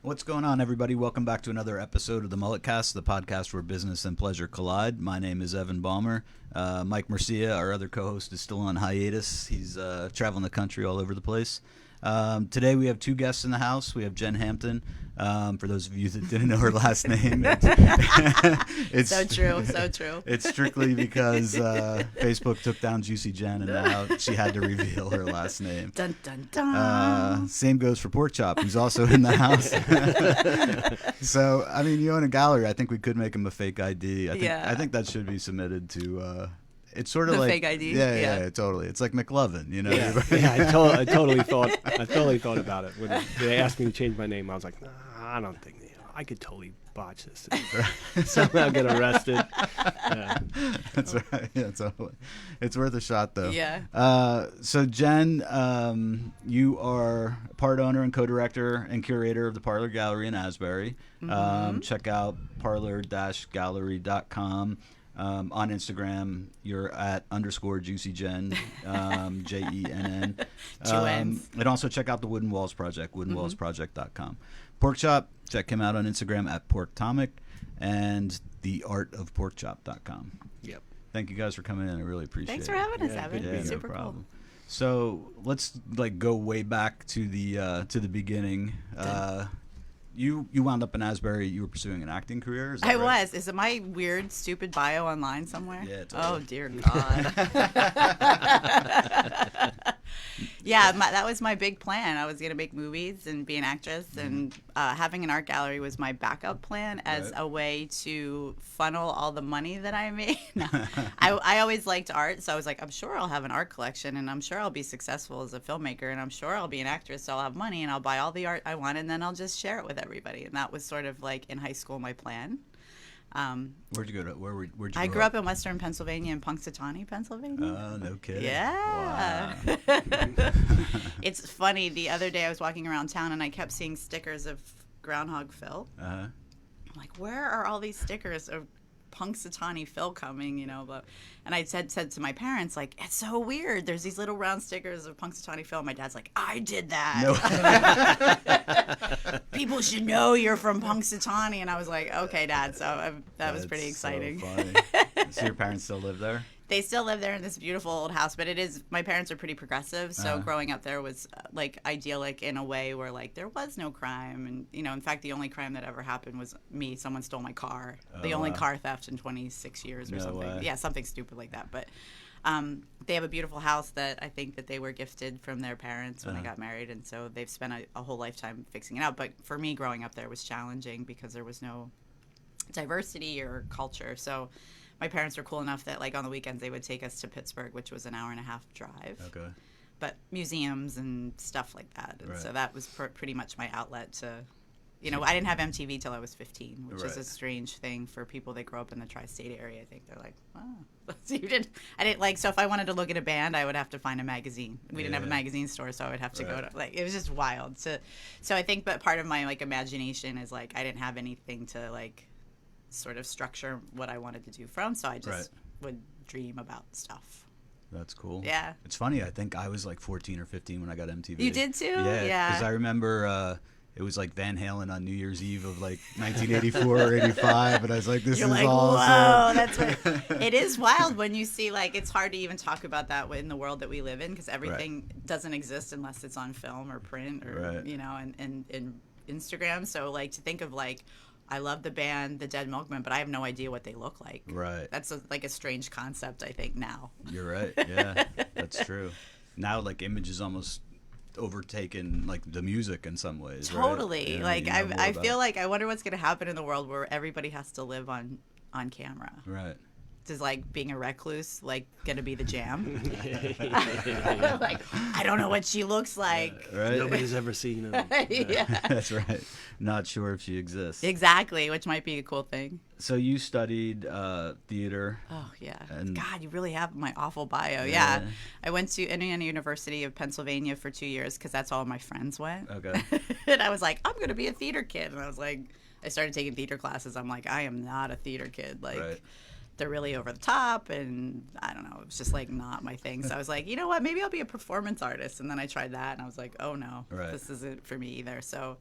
What's going on, everybody? Welcome back to another episode of the MulletCast, the podcast where business and pleasure collide. My name is Evan Balmer. Mike Mercia, our other co-host, is still on hiatus. He's traveling the country all over the place. Today we have two guests in the house. We have Jenn Hampton. For those of you that didn't know her last name, it's so true. It's strictly because Facebook took down Juicy Jen, and now she had to reveal her last name. Dun dun dun. Same goes for Porkchop, who's also in the house. So, I mean, you own a gallery. I think we could make him a fake ID. I think that should be submitted to. It's sort of the like fake ID. Yeah, totally. It's like McLovin, you know. Yeah, I totally thought about it when they asked me to change my name. I was like, nah, I don't think I could totally botch this. Somehow get arrested. Yeah. That's right. Yeah, totally. It's worth a shot, though. Yeah. So Jenn, you are part owner and co-director and curator of the Parlor Gallery in Asbury. Mm-hmm. Check out parlor-gallery.com. On Instagram, you're at _JuicyJenn, JENN. Two N's. And also check out the Wooden Walls Project, woodenwallsproject.com. Porkchop, check him out on Instagram at Porktomic, and theartofporkchop.com. Yep. Thank you guys for coming in. I really appreciate Thanks it. for having us, Yeah, Evan. Yeah, Super no cool. problem. So let's go way back to the beginning. You wound up in Asbury. You were pursuing an acting career. Is that I right? was. Is it my weird, stupid bio online somewhere? Yeah, totally. Oh, dear God. Yeah, that was my big plan. I was going to make movies and be an actress, and having an art gallery was my backup plan as a way to funnel all the money that I made. No. I always liked art, so I was like, I'm sure I'll have an art collection, and I'm sure I'll be successful as a filmmaker, and I'm sure I'll be an actress, so I'll have money, and I'll buy all the art I want, and then I'll just share it with everybody. And that was sort of like in high school my plan. Where'd you go to? Where'd you I grow grew up in Western Pennsylvania, in Punxsutawney, Pennsylvania. Oh, no kidding. Yeah. Wow. It's funny. The other day I was walking around town and I kept seeing stickers of Groundhog Phil. Uh-huh. I'm like, where are all these stickers of Punxsutawney Phil coming, you know? And I said to my parents, like, it's so weird. There's these little round stickers of Punxsutawney Phil. My dad's like, I did that. No. People should know you're from Punxsutawney. And I was like, okay, Dad. So that was pretty That's so exciting. funny. So your parents still live there? They still live there in this beautiful old house, but my parents are pretty progressive, so growing up there was like idyllic in a way where like there was no crime, and you know, in fact, the only crime that ever happened was someone stole my car. The only car theft in 26 years or something. Way. Yeah, something stupid like that. But they have a beautiful house that I think that they were gifted from their parents when they got married, and so they've spent a whole lifetime fixing it out. But for me, growing up there was challenging because there was no diversity or culture, so my parents were cool enough that, like, on the weekends they would take us to Pittsburgh, which was an hour-and-a-half drive. Okay. But museums and stuff like that. And so that was pretty much my outlet to, you know, I didn't have MTV till I was 15, which is a strange thing for people that grow up in the tri-state area. I think they're like, wow. So so if I wanted to look at a band, I would have to find a magazine. We didn't have a magazine store, so I would have to go to, like, it was just wild. So I think, but part of my, like, imagination is, like, I didn't have anything to, like, sort of structure what I wanted to do from, so I just would dream about stuff. That's cool. Yeah. It's funny, I think I was like 14 or 15 when I got MTV. You did too? Yeah. Because I remember it was like Van Halen on New Year's Eve of like 1984 or 85, and I was like, this You're is like, awesome. whoa, that's what, it is wild when you see, like, it's hard to even talk about that in the world that we live in, because everything doesn't exist unless it's on film or print or, you know, and Instagram. So, like, to think of, like, I love the band The Dead Milkmen, but I have no idea what they look like. Right. That's like a strange concept, I think, now. You're right. Yeah, that's true. Now, like, image is almost overtaken, like, the music in some ways. Totally. Right? You know, like, you know I feel like I wonder what's going to happen in the world where everybody has to live on camera. Right. Is, like, being a recluse, like, going to be the jam? Like, I don't know what she looks like. Right. Nobody's ever seen her. Yeah. That's right. Not sure if she exists. Exactly, which might be a cool thing. So you studied theater. Oh, yeah. And God, you really have my awful bio. Yeah. I went to Indiana University of Pennsylvania for 2 years because that's all my friends went. Okay. And I was like, I'm going to be a theater kid. And I was like, I started taking theater classes. I'm like, I am not a theater kid. Like, they're really over the top, and I don't know, it was just like not my thing. So I was like, you know what, maybe I'll be a performance artist. And then I tried that, and I was like, oh no, this isn't for me either. So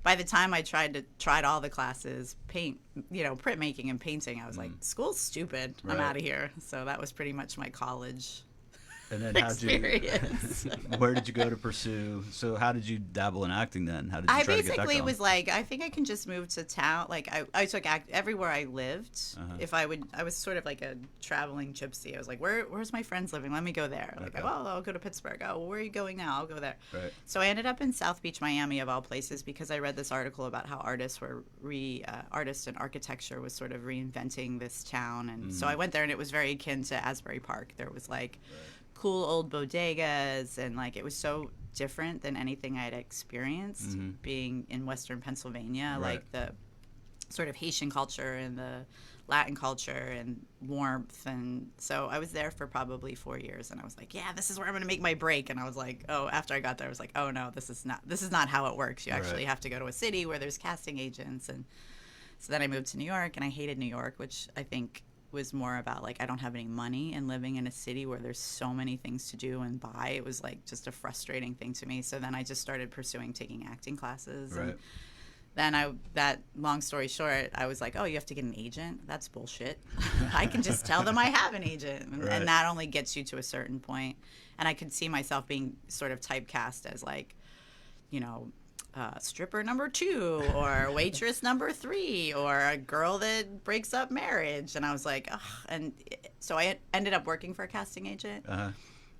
by the time I tried all the classes, printmaking and painting, I was like, school's stupid. I'm out of here. So that was pretty much my college And then experience. Where did you go to pursue? So how did you dabble in acting then? How did you I try to get that basically going? was like, I think I can just move to town. Like I took act everywhere I lived. If I was sort of like a traveling gypsy. I was like, where's my friends living? Let me go there. Like, oh, I'll go to Pittsburgh. Oh, where are you going now? I'll go there. Right. So I ended up in South Beach, Miami, of all places, because I read this article about how artists and architecture was sort of reinventing this town, and so I went there, and it was very akin to Asbury Park. There was like cool old bodegas, and like it was so different than anything I'd experienced being in Western Pennsylvania, like the sort of Haitian culture and the Latin culture and warmth. And so I was there for probably 4 years, and I was like, yeah, this is where I'm going to make my break. And I was like, after I got there, I was like, oh no, this is not how it works. You actually have to go to a city where there's casting agents. And so then I moved to New York, and I hated New York, which I think was more about like I don't have any money, and living in a city where there's so many things to do and buy, it was like just a frustrating thing to me. So then I just started pursuing taking acting classes. And then long story short, I was like, oh, you have to get an agent? That's bullshit. I can just tell them I have an agent. And that only gets you to a certain point. And I could see myself being sort of typecast as like, stripper number 2 or waitress number 3 or a girl that breaks up marriage. And I was like, ugh. And so I ended up working for a casting agent.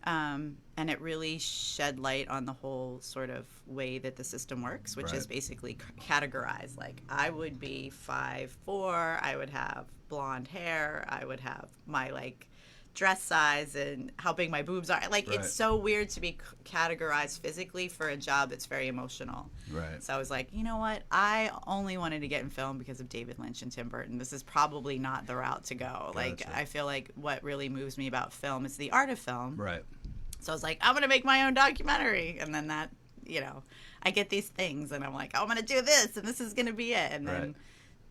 And it really shed light on the whole sort of way that the system works, which is basically categorized. Like I would be 5'4", I would have blonde hair, I would have my like dress size and how big my boobs are. Like it's so weird to be categorized physically for a job that's very emotional. So I was like, you know what? I only wanted to get in film because of David Lynch and Tim Burton. This is probably not the route to go. Like I feel like what really moves me about film is the art of film. So I was like, I'm going to make my own documentary. And then that, I get these things and I'm like, I'm going to do this and this is going to be it. And then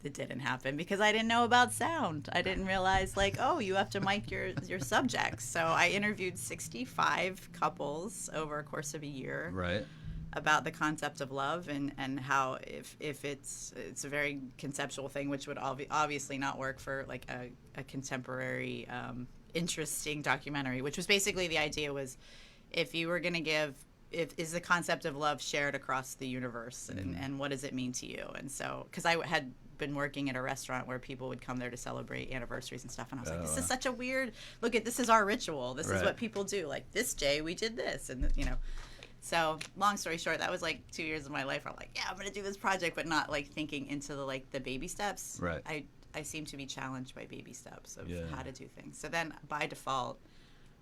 it didn't happen because I didn't know about sound. I didn't realize like, oh, you have to mic your subjects. So I interviewed 65 couples over a course of a year about the concept of love and how if it's a very conceptual thing, which would obviously not work for like a contemporary interesting documentary, which was basically the idea was if you were going to give is the concept of love shared across the universe and what does it mean to you? And so because I had been working at a restaurant where people would come there to celebrate anniversaries and stuff, and I was like, this is such a weird this is our ritual, this is what people do, like this day we did this, and so long story short, that was like 2 years of my life where I'm like, yeah, I'm gonna do this project, but not like thinking into the baby steps. I seem to be challenged by baby steps of how to do things. So then by default,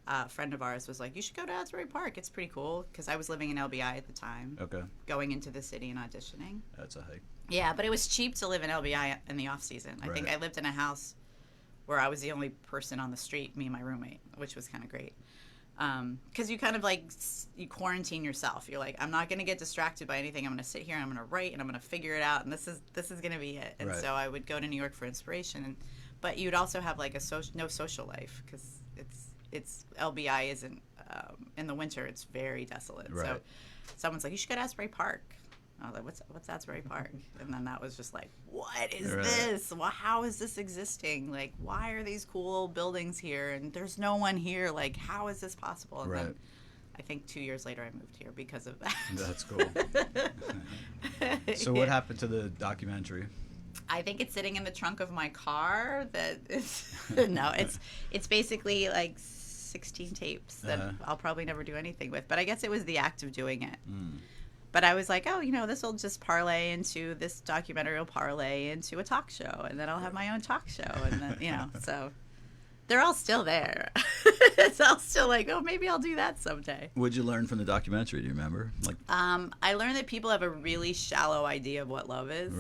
a friend of ours was like, you should go to Asbury Park, it's pretty cool, because I was living in LBI at the time, going into the city and auditioning. That's a hike. Yeah, but it was cheap to live in LBI in the off season. I think I lived in a house where I was the only person on the street, me and my roommate, which was kind of great. Because you kind of like, you quarantine yourself. You're like, I'm not going to get distracted by anything. I'm going to sit here and I'm going to write and I'm going to figure it out. And this is going to be it. And so I would go to New York for inspiration. But you'd also have like no social life because it's LBI isn't, in the winter, it's very desolate. So someone's like, you should go to Asbury Park. I was like, what's Asbury Park? And then that was just like, what is this? Well, how is this existing? Like, why are these cool buildings here? And there's no one here. Like, how is this possible? And then I think 2 years later I moved here because of that. That's cool. So what happened to the documentary? I think it's sitting in the trunk of my car. That is, no, it's basically like 16 tapes that I'll probably never do anything with. But I guess it was the act of doing it. But I was like, oh, this will just parlay into, this documentary will parlay into a talk show, and then I'll have my own talk show, and then, so they're all still there. It's all still like, oh, maybe I'll do that someday. What'd you learn from the documentary? Do you remember? I learned that people have a really shallow idea of what love is.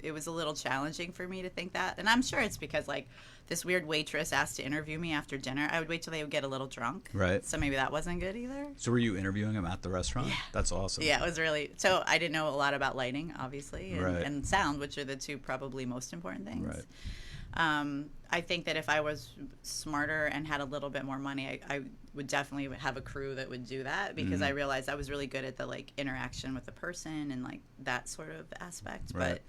It was a little challenging for me to think that, and I'm sure it's because, like, this weird waitress asked to interview me after dinner. I would wait till they would get a little drunk. So maybe that wasn't good either. So were you interviewing him at the restaurant? Yeah. That's awesome. Yeah, it was really... So I didn't know a lot about lighting, obviously, and sound, which are the two probably most important things. I think that if I was smarter and had a little bit more money, I would definitely have a crew that would do that, because I realized I was really good at the like interaction with the person and like that sort of aspect. Right.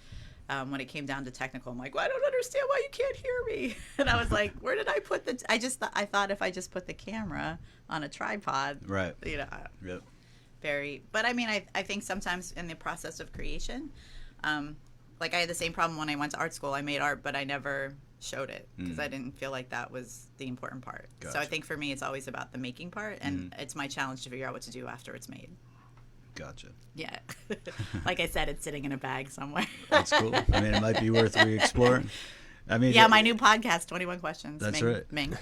But when it came down to technical, I'm like, well, I don't understand why you can't hear me. And I was like, where did I put the? I thought if I just put the camera on a tripod, Right. you know. Yep. But I mean, I think sometimes in the process of creation, like I had the same problem when I went to art school. I made art, but I never showed it because I didn't feel like that was the important part. Gotcha. So I think for me, it's always about the making part, and it's my challenge to figure out what to do after it's made. Gotcha. Yeah. Like I said, it's sitting in a bag somewhere. That's cool. I mean, it might be worth re-exploring. I mean, yeah, my new podcast, 21 Questions. That's Ming, right. Ming.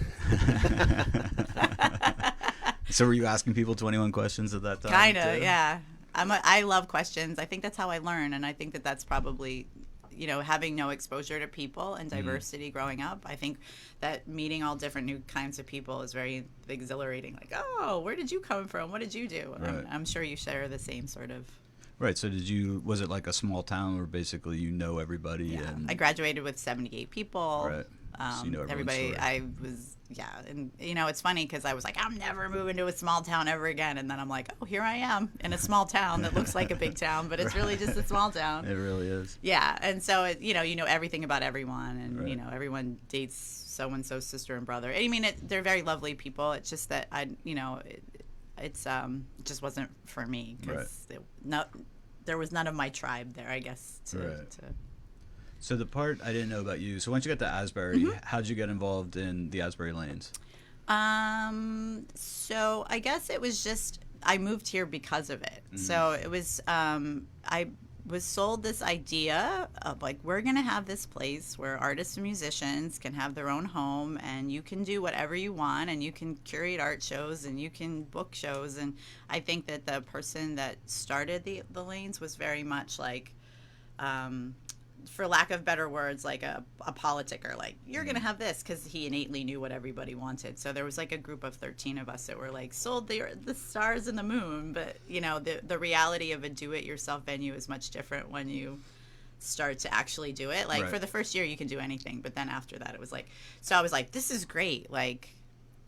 So were you asking people 21 questions at that time? Kind of, too? yeah. I love questions. I think that's how I learn, and I think that that's probably, you know, having no exposure to people and diversity growing up. I think that meeting all different new kinds of people is very exhilarating. Like, oh, where did you come from? What did you do? Right. I'm sure you share the same sort of. Right. So was it like a small town where basically you know everybody? Yeah. And I graduated with 78 people. Right. So you know everyone's everybody. story. I was, yeah, and you know, it's funny because I was like, I'm never moving to a small town ever again, and then I'm like, oh, here I am in a small town that looks like a big town, but it's really just a small town. It really is. Yeah, and so you know everything about everyone, and Right. you know everyone dates so and so's sister and brother. I mean, they're very lovely people. It's just that it just wasn't for me because there was none of my tribe there, I guess. So the part I didn't know about you. So once you got to Asbury, how'd you get involved in the Asbury Lanes? So I guess it was just I moved here because of it. So it was I was sold this idea of like, we're gonna have this place where artists and musicians can have their own home, and you can do whatever you want, and you can curate art shows, and you can book shows. And I think that the person that started the Lanes was very much like, for lack of better words, like a politicker. Like, you're going to have this, because he innately knew what everybody wanted. So there was like a group of 13 of us that were like, sold the stars and the moon. But, you know, the reality of a do-it-yourself venue is much different when you start to actually do it. Like, for the first year, you can do anything. But then after that, it was like, so I was like, this is great. Like,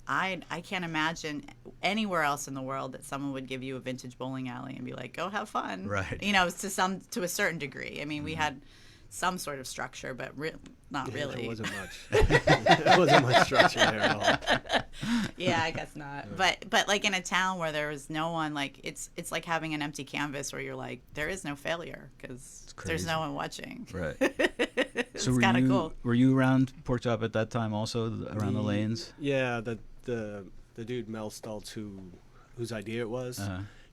I can't imagine anywhere else in the world that someone would give you a vintage bowling alley and be like, go have fun. Right. You know, to a certain degree. I mean, we had some sort of structure, but not really. There wasn't much. There wasn't much structure there at all. Yeah, I guess not. But like in a town where there was no one, like it's like having an empty canvas where you're like, there is no failure because there's no one watching. Right. It's So kind of cool. Were you around Porkchop at that time also, around the Lanes? Yeah, the dude Mel Stultz, whose idea it was,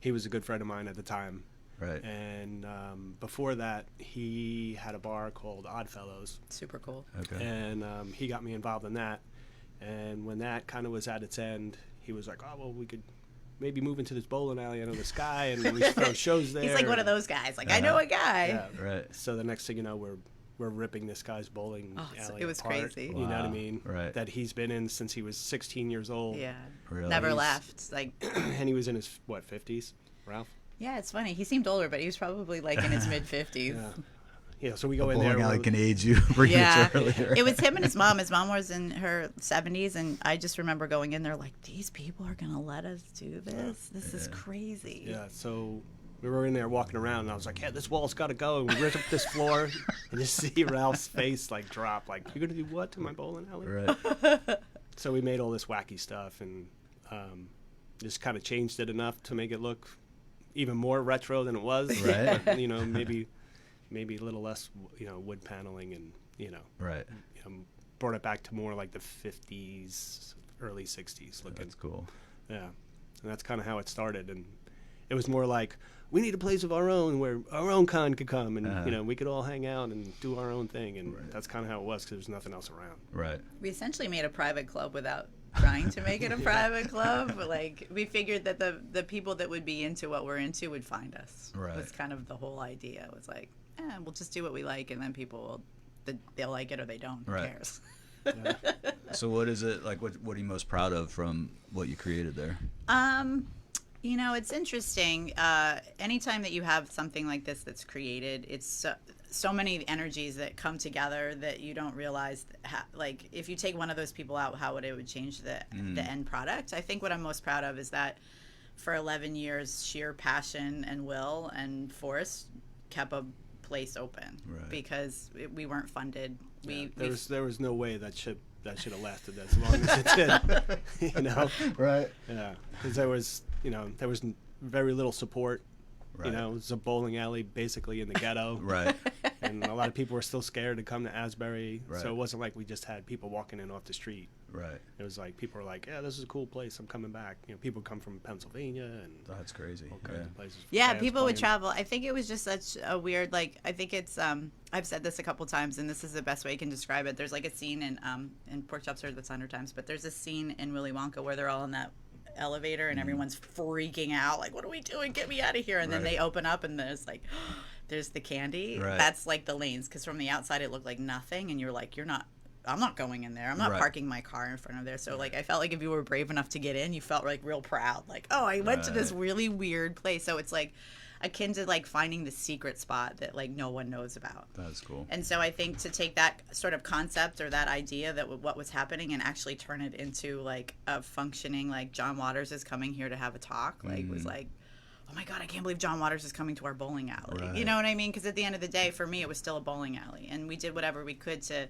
he was a good friend of mine at the time. Right. And before that, he had a bar called Oddfellows. Super cool. Okay. And he got me involved in that. And when that kind of was at its end, he was like, oh, well, we could maybe move into this bowling alley. I know this guy, and we should throw shows there. He's like one of those guys. Like, I know a guy. Yeah. Right. So the next thing you know, we're ripping this guy's bowling alley it was apart, crazy. You know what I mean? Right. That he's been in since he was 16 years old. Yeah. Really? Never left. Like, And he was in his, 50s, Ralph? yeah, it's funny. He seemed older, but he was probably like in his mid-50s. Yeah. Yeah, so we go in Bowling there. alley can age you pretty Yeah, much earlier. it was him and his mom. His mom was in her 70s, and I just remember going in there like, these people are going to let us do this? This is crazy. Yeah, so we were in there walking around, and I was like, yeah, this wall's got to go. And we ripped up this floor, and just see Ralph's face, like, drop. Like, you're going to do what to my bowling alley? Right. So we made all this wacky stuff, and just kind of changed it enough to make it look even more retro than it was. Right. But, maybe a little less, wood paneling, and, Right. brought it back to more like the 50s, early 60s looking. That's cool. Yeah. And that's kind of how it started. And it was more like, we need a place of our own where our own kind could come, and, we could all hang out and do our own thing. And that's kind of how it was, because there was nothing else around. Right. We essentially made a private club without trying to make it a private club. But, like, we figured that the people that would be into what we're into would find us. Right. Was kind of the whole idea. It was like, we'll just do what we like, and then people they'll like it or they don't. Right. Who cares? Yeah. So what is it like? What are you most proud of from what you created there? You know, it's interesting. Anytime that you have something like this that's created, it's so many energies that come together that you don't realize. Like, if you take one of those people out, how it would change the end product. I think what I'm most proud of is that for 11 years, sheer passion and will and force kept a place open because we weren't funded. There was no way that should have lasted as long as it did. You know, right? Yeah, because there was very little support. Right. You know, it was a bowling alley basically in the ghetto. Right. And a lot of people were still scared to come to Asbury. Right. So it wasn't like we just had people walking in off the street. Right. It was like people were like, yeah, this is a cool place. I'm coming back. You know, people come from Pennsylvania and that's crazy. All kinds of places. Yeah, people would travel. I think it was just such a weird, like, I think it's, I've said this a couple times, and this is the best way you can describe it. There's like a scene in Porkchop's heard this 100 times, but there's a scene in Willy Wonka where they're all in that elevator and everyone's freaking out, like, what are we doing? Get me out of here. And then they open up and there's like, there's the candy. Right. That's like the lanes, because from the outside it looked like nothing, and you're like, I'm not going in there. I'm not parking my car in front of there. So like, I felt like if you were brave enough to get in, you felt like real proud. Like, oh, I went to this really weird place. So it's like akin to like finding the secret spot that like no one knows about. That's cool. And so I think to take that sort of concept or that idea that what was happening and actually turn it into like a functioning, like John Waters is coming here to have a talk, like was like, oh my God, I can't believe John Waters is coming to our bowling alley. Right. You know what I mean? Because at the end of the day, for me, it was still a bowling alley, and we did whatever we could to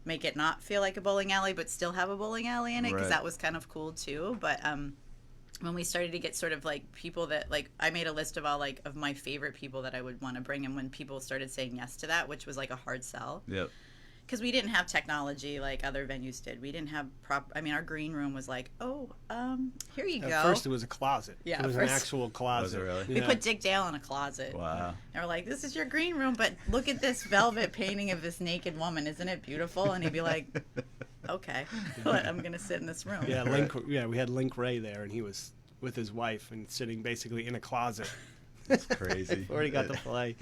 make it not feel like a bowling alley, but still have a bowling alley in it, because that was kind of cool too. But when we started to get sort of like people that like, I made a list of all like of my favorite people that I would want to bring, and when people started saying yes to that, which was like a hard sell. Yep. Because we didn't have technology like other venues did. We didn't have our green room was like, here you go. At first it was a closet. Yeah, it was an actual closet. Was it really? We put Dick Dale in a closet. Wow. And we're like, this is your green room, but look at this velvet painting of this naked woman. Isn't it beautiful? And he'd be like, okay, but I'm going to sit in this room. Yeah, we had Link Ray there, and he was with his wife and sitting basically in a closet. That's crazy. Before he got to play.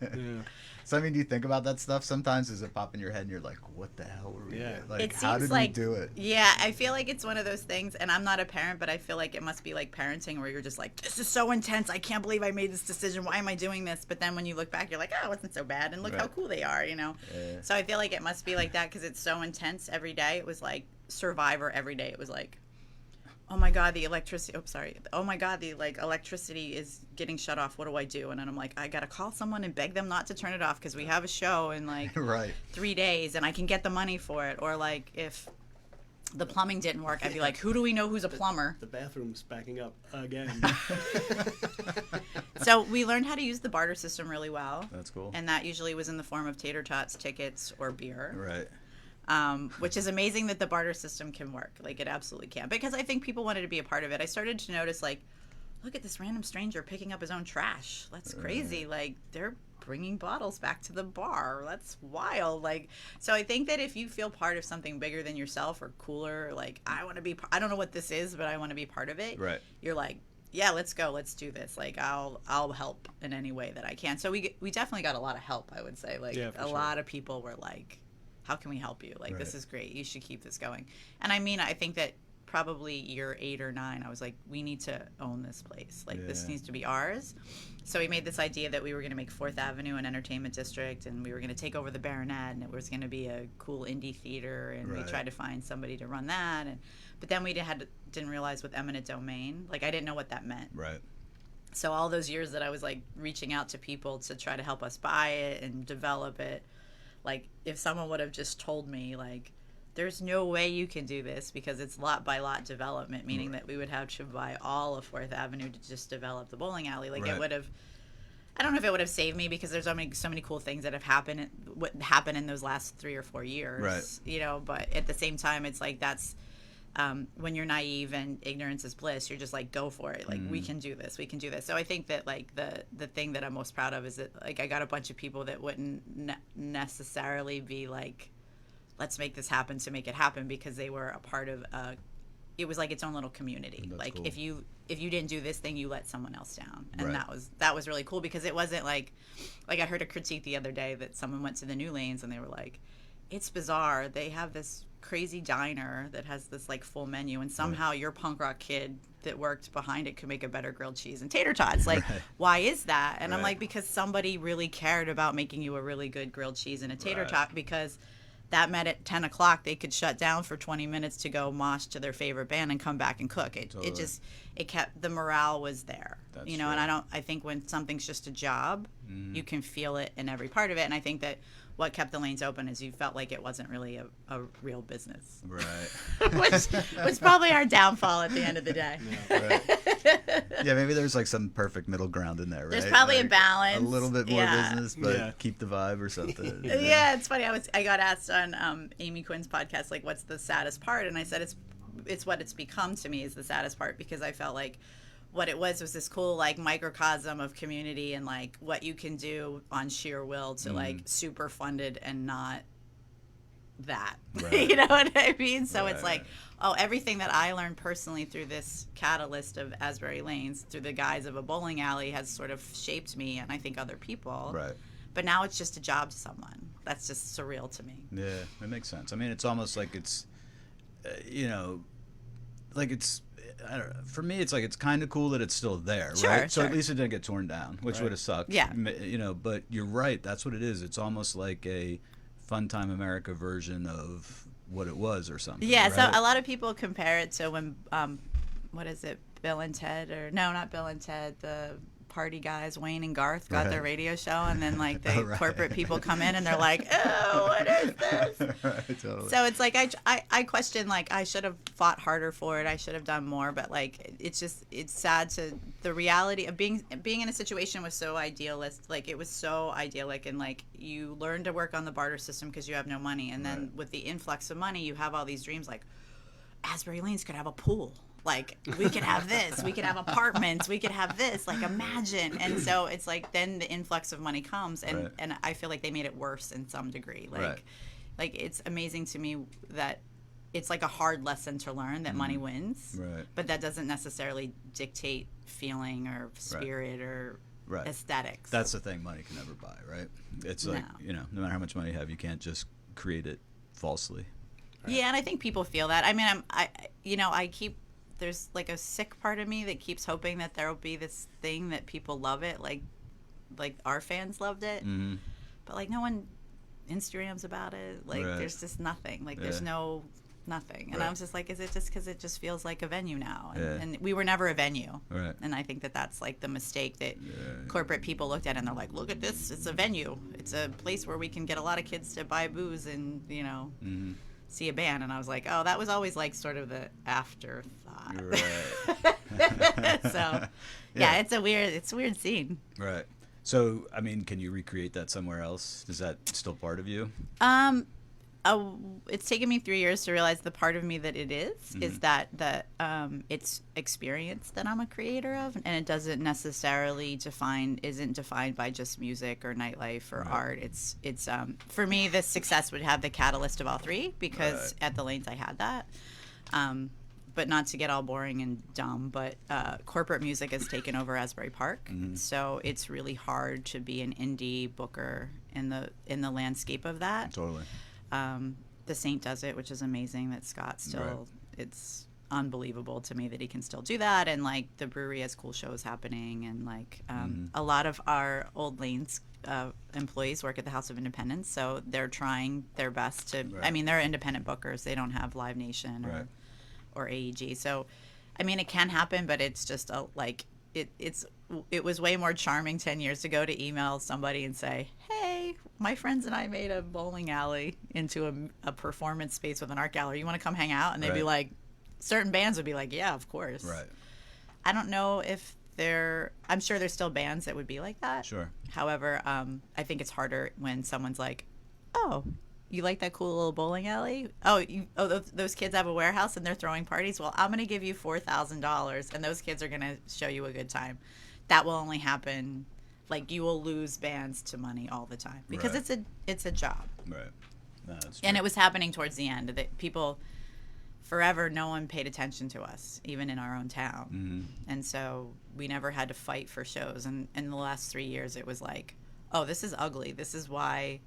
Yeah. So I mean, do you think about that stuff sometimes? Does it pop in your head and you're like, what the hell were we doing? Like, it how did we do it? Yeah, I feel like it's one of those things, and I'm not a parent, but I feel like it must be like parenting where you're just like, this is so intense. I can't believe I made this decision. Why am I doing this? But then when you look back, you're like, oh, it wasn't so bad, and look how cool they are, you know? Yeah. So I feel like it must be like that because it's so intense every day. It was like Survivor every day. It was like, oh my God, the electricity. Oh, sorry. Oh my God, the like electricity is getting shut off. What do I do? And then I'm like, I gotta call someone and beg them not to turn it off because we have a show in like 3 days and I can get the money for it. Or like if the plumbing didn't work, I'd be like, who do we know who's a plumber? The bathroom's backing up again. So we learned how to use the barter system really well. That's cool. And that usually was in the form of tater tots, tickets, or beer. Right. Which is amazing that the barter system can work. Like, it absolutely can. Because I think people wanted to be a part of it. I started to notice, like, look at this random stranger picking up his own trash. That's crazy. Like, they're bringing bottles back to the bar. That's wild. Like, so I think that if you feel part of something bigger than yourself or cooler, like, I want to be, I don't know what this is, but I want to be part of it. Right. You're like, yeah, let's go. Let's do this. Like, I'll help in any way that I can. So we definitely got a lot of help, I would say. Like, lot of people were like, how can we help you? Like, this is great. You should keep this going. And I mean, I think that probably year 8 or 9, I was like, we need to own this place. Like, this needs to be ours. So we made this idea that we were going to make 4th Avenue an entertainment district, and we were going to take over the Baronet, and it was going to be a cool indie theater, and we tried to find somebody to run that. But then we didn't realize with eminent domain, like, I didn't know what that meant. Right. So all those years that I was, like, reaching out to people to try to help us buy it and develop it, like, if someone would have just told me, like, there's no way you can do this because it's lot by lot development, meaning that we would have to buy all of 4th Avenue to just develop the bowling alley. Like, it would have, I don't know if it would have saved me because there's so many cool things that have happened in those last 3 or 4 years. Right. You know, but at the same time, it's like that's, when you're naive and ignorance is bliss, you're just like, go for it. Like, we can do this. We can do this. So I think that, like, the thing that I'm most proud of is that, like, I got a bunch of people that wouldn't necessarily be like, let's make this happen to make it happen, because they were a part of it was like its own little community. That's like, cool. if you didn't do this thing, you let someone else down. And that was really cool, because it wasn't like I heard a critique the other day that someone went to the New Lanes and they were like, it's bizarre. They have this crazy diner that has this like full menu, and somehow your punk rock kid that worked behind it could make a better grilled cheese and tater tots. Like, why is that? And I'm like, because somebody really cared about making you a really good grilled cheese and a tater tot, because that meant at 10 o'clock they could shut down for 20 minutes to go mosh to their favorite band and come back and cook. It kept, the morale was there. That's you know, true. and I think when something's just a job, you can feel it in every part of it. And I think that what kept the lanes open is you felt like it wasn't really a real business. Right. Which was probably our downfall at the end of the day. Yeah, maybe there's like some perfect middle ground in there, right? There's probably like a balance. A little bit more business, but keep the vibe or something. Yeah, it's funny. I got asked on Amy Quinn's podcast, like, what's the saddest part? And I said it's what it's become to me is the saddest part, because I felt like what it was this cool like microcosm of community and like what you can do on sheer will to like super funded and not that. You know what I mean? So it's like, oh, everything that I learned personally through this catalyst of Asbury Lanes through the guise of a bowling alley has sort of shaped me, and I think other people. Right. But now it's just a job to someone. That's just surreal to me. Yeah, it makes sense. I mean, it's almost like it's, you know, like it's, I don't know. For me, it's like it's kind of cool that it's still there, right? So at least it didn't get torn down, which would have sucked. Yeah. You know, but you're right. That's what it is. It's almost like a Fun Time America version of what it was or something. Yeah, right? so a lot of people compare it to when, what is it, Bill and Ted, or no, not Bill and Ted, the party guys, Wayne and Garth, got their radio show, and then like the corporate people come in and they're like, oh, what is this? Totally. So it's like I question, like, I should have fought harder for it, I should have done more, but like it's sad to the reality of being in a situation was so idealist, like it was so idyllic, and like you learn to work on the barter system because you have no money, and then with the influx of money you have all these dreams, like Asbury Lanes could have a pool. Like, we could have this, we could have apartments, we could have this, like, imagine. And so it's like, then the influx of money comes, and I feel like they made it worse in some degree. Like it's amazing to me that it's like a hard lesson to learn that money wins, but that doesn't necessarily dictate feeling or spirit or aesthetics. That's the thing money can never buy, right? It's like, you know, no matter how much money you have, you can't just create it falsely. Yeah, and I think people feel that. I mean, there's like a sick part of me that keeps hoping that there will be this thing that people love it, like our fans loved it, but like no one Instagrams about it. Like there's just nothing. Like there's nothing. And I was just like, is it just because it just feels like a venue now? And we were never a venue. And I think that that's like the mistake that corporate people looked at, and they're like, look at this, it's a venue. It's a place where we can get a lot of kids to buy booze and, you know, see a band. And I was like, oh, that was always like sort of the afterthought. So it's a weird scene. Right. So I mean, can you recreate that somewhere else? Is that still part of you? It's taken me 3 years to realize the part of me that it is that it's experience that I'm a creator of, and it doesn't necessarily isn't defined by just music or nightlife or art. It's for me, this success would have the catalyst of all three, because at the Lanes I had that. But not to get all boring and dumb, but corporate music has taken over Asbury Park, so it's really hard to be an indie booker in the landscape of that. Totally. The Saint does it, which is amazing that Scott still, it's unbelievable to me that he can still do that. And like the brewery has cool shows happening, and like a lot of our old Lanes employees work at the House of Independence, so they're trying their best to, I mean, they're independent bookers. They don't have Live Nation or AEG. So, I mean, it can happen, but it's just it was way more charming 10 years ago to email somebody and say, hey, my friends and I made a bowling alley into a performance space with an art gallery. You want to come hang out? And they'd be like, certain bands would be like, yeah, of course. Right. I don't know if I'm sure there's still bands that would be like that. Sure. However, I think it's harder when someone's like, oh, you like that cool little bowling alley? Those kids have a warehouse and they're throwing parties? Well, I'm going to give you $4,000 and those kids are going to show you a good time. That will only happen, like, you will lose bands to money all the time because it's a job. Right. No, that's true. And it was happening towards the end that people, forever, no one paid attention to us, even in our own town. And so we never had to fight for shows. And in the last 3 years, it was like, oh, this is ugly. This is why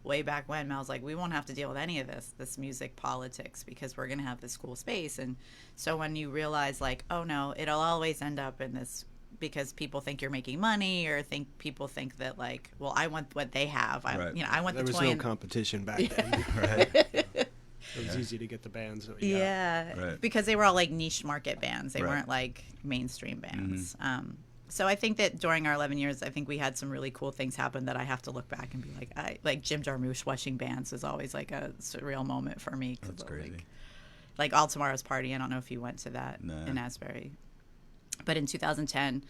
way back when Mel's like, we won't have to deal with any of this music politics, because we're going to have this cool space. And so when you realize like, oh no, it'll always end up in this, because people think you're making money, or people think that like, well, I want what they have. I want there the toy. There was no competition back then. Right. It was easy to get the bands. Right. Because they were all like niche market bands. They weren't like mainstream bands. So I think that during our 11 years, I think we had some really cool things happen that I have to look back and be like Jim Jarmusch watching bands is always like a surreal moment for me. That's crazy. Like All Tomorrow's Party. I don't know if you went to that in Asbury. But in 2010,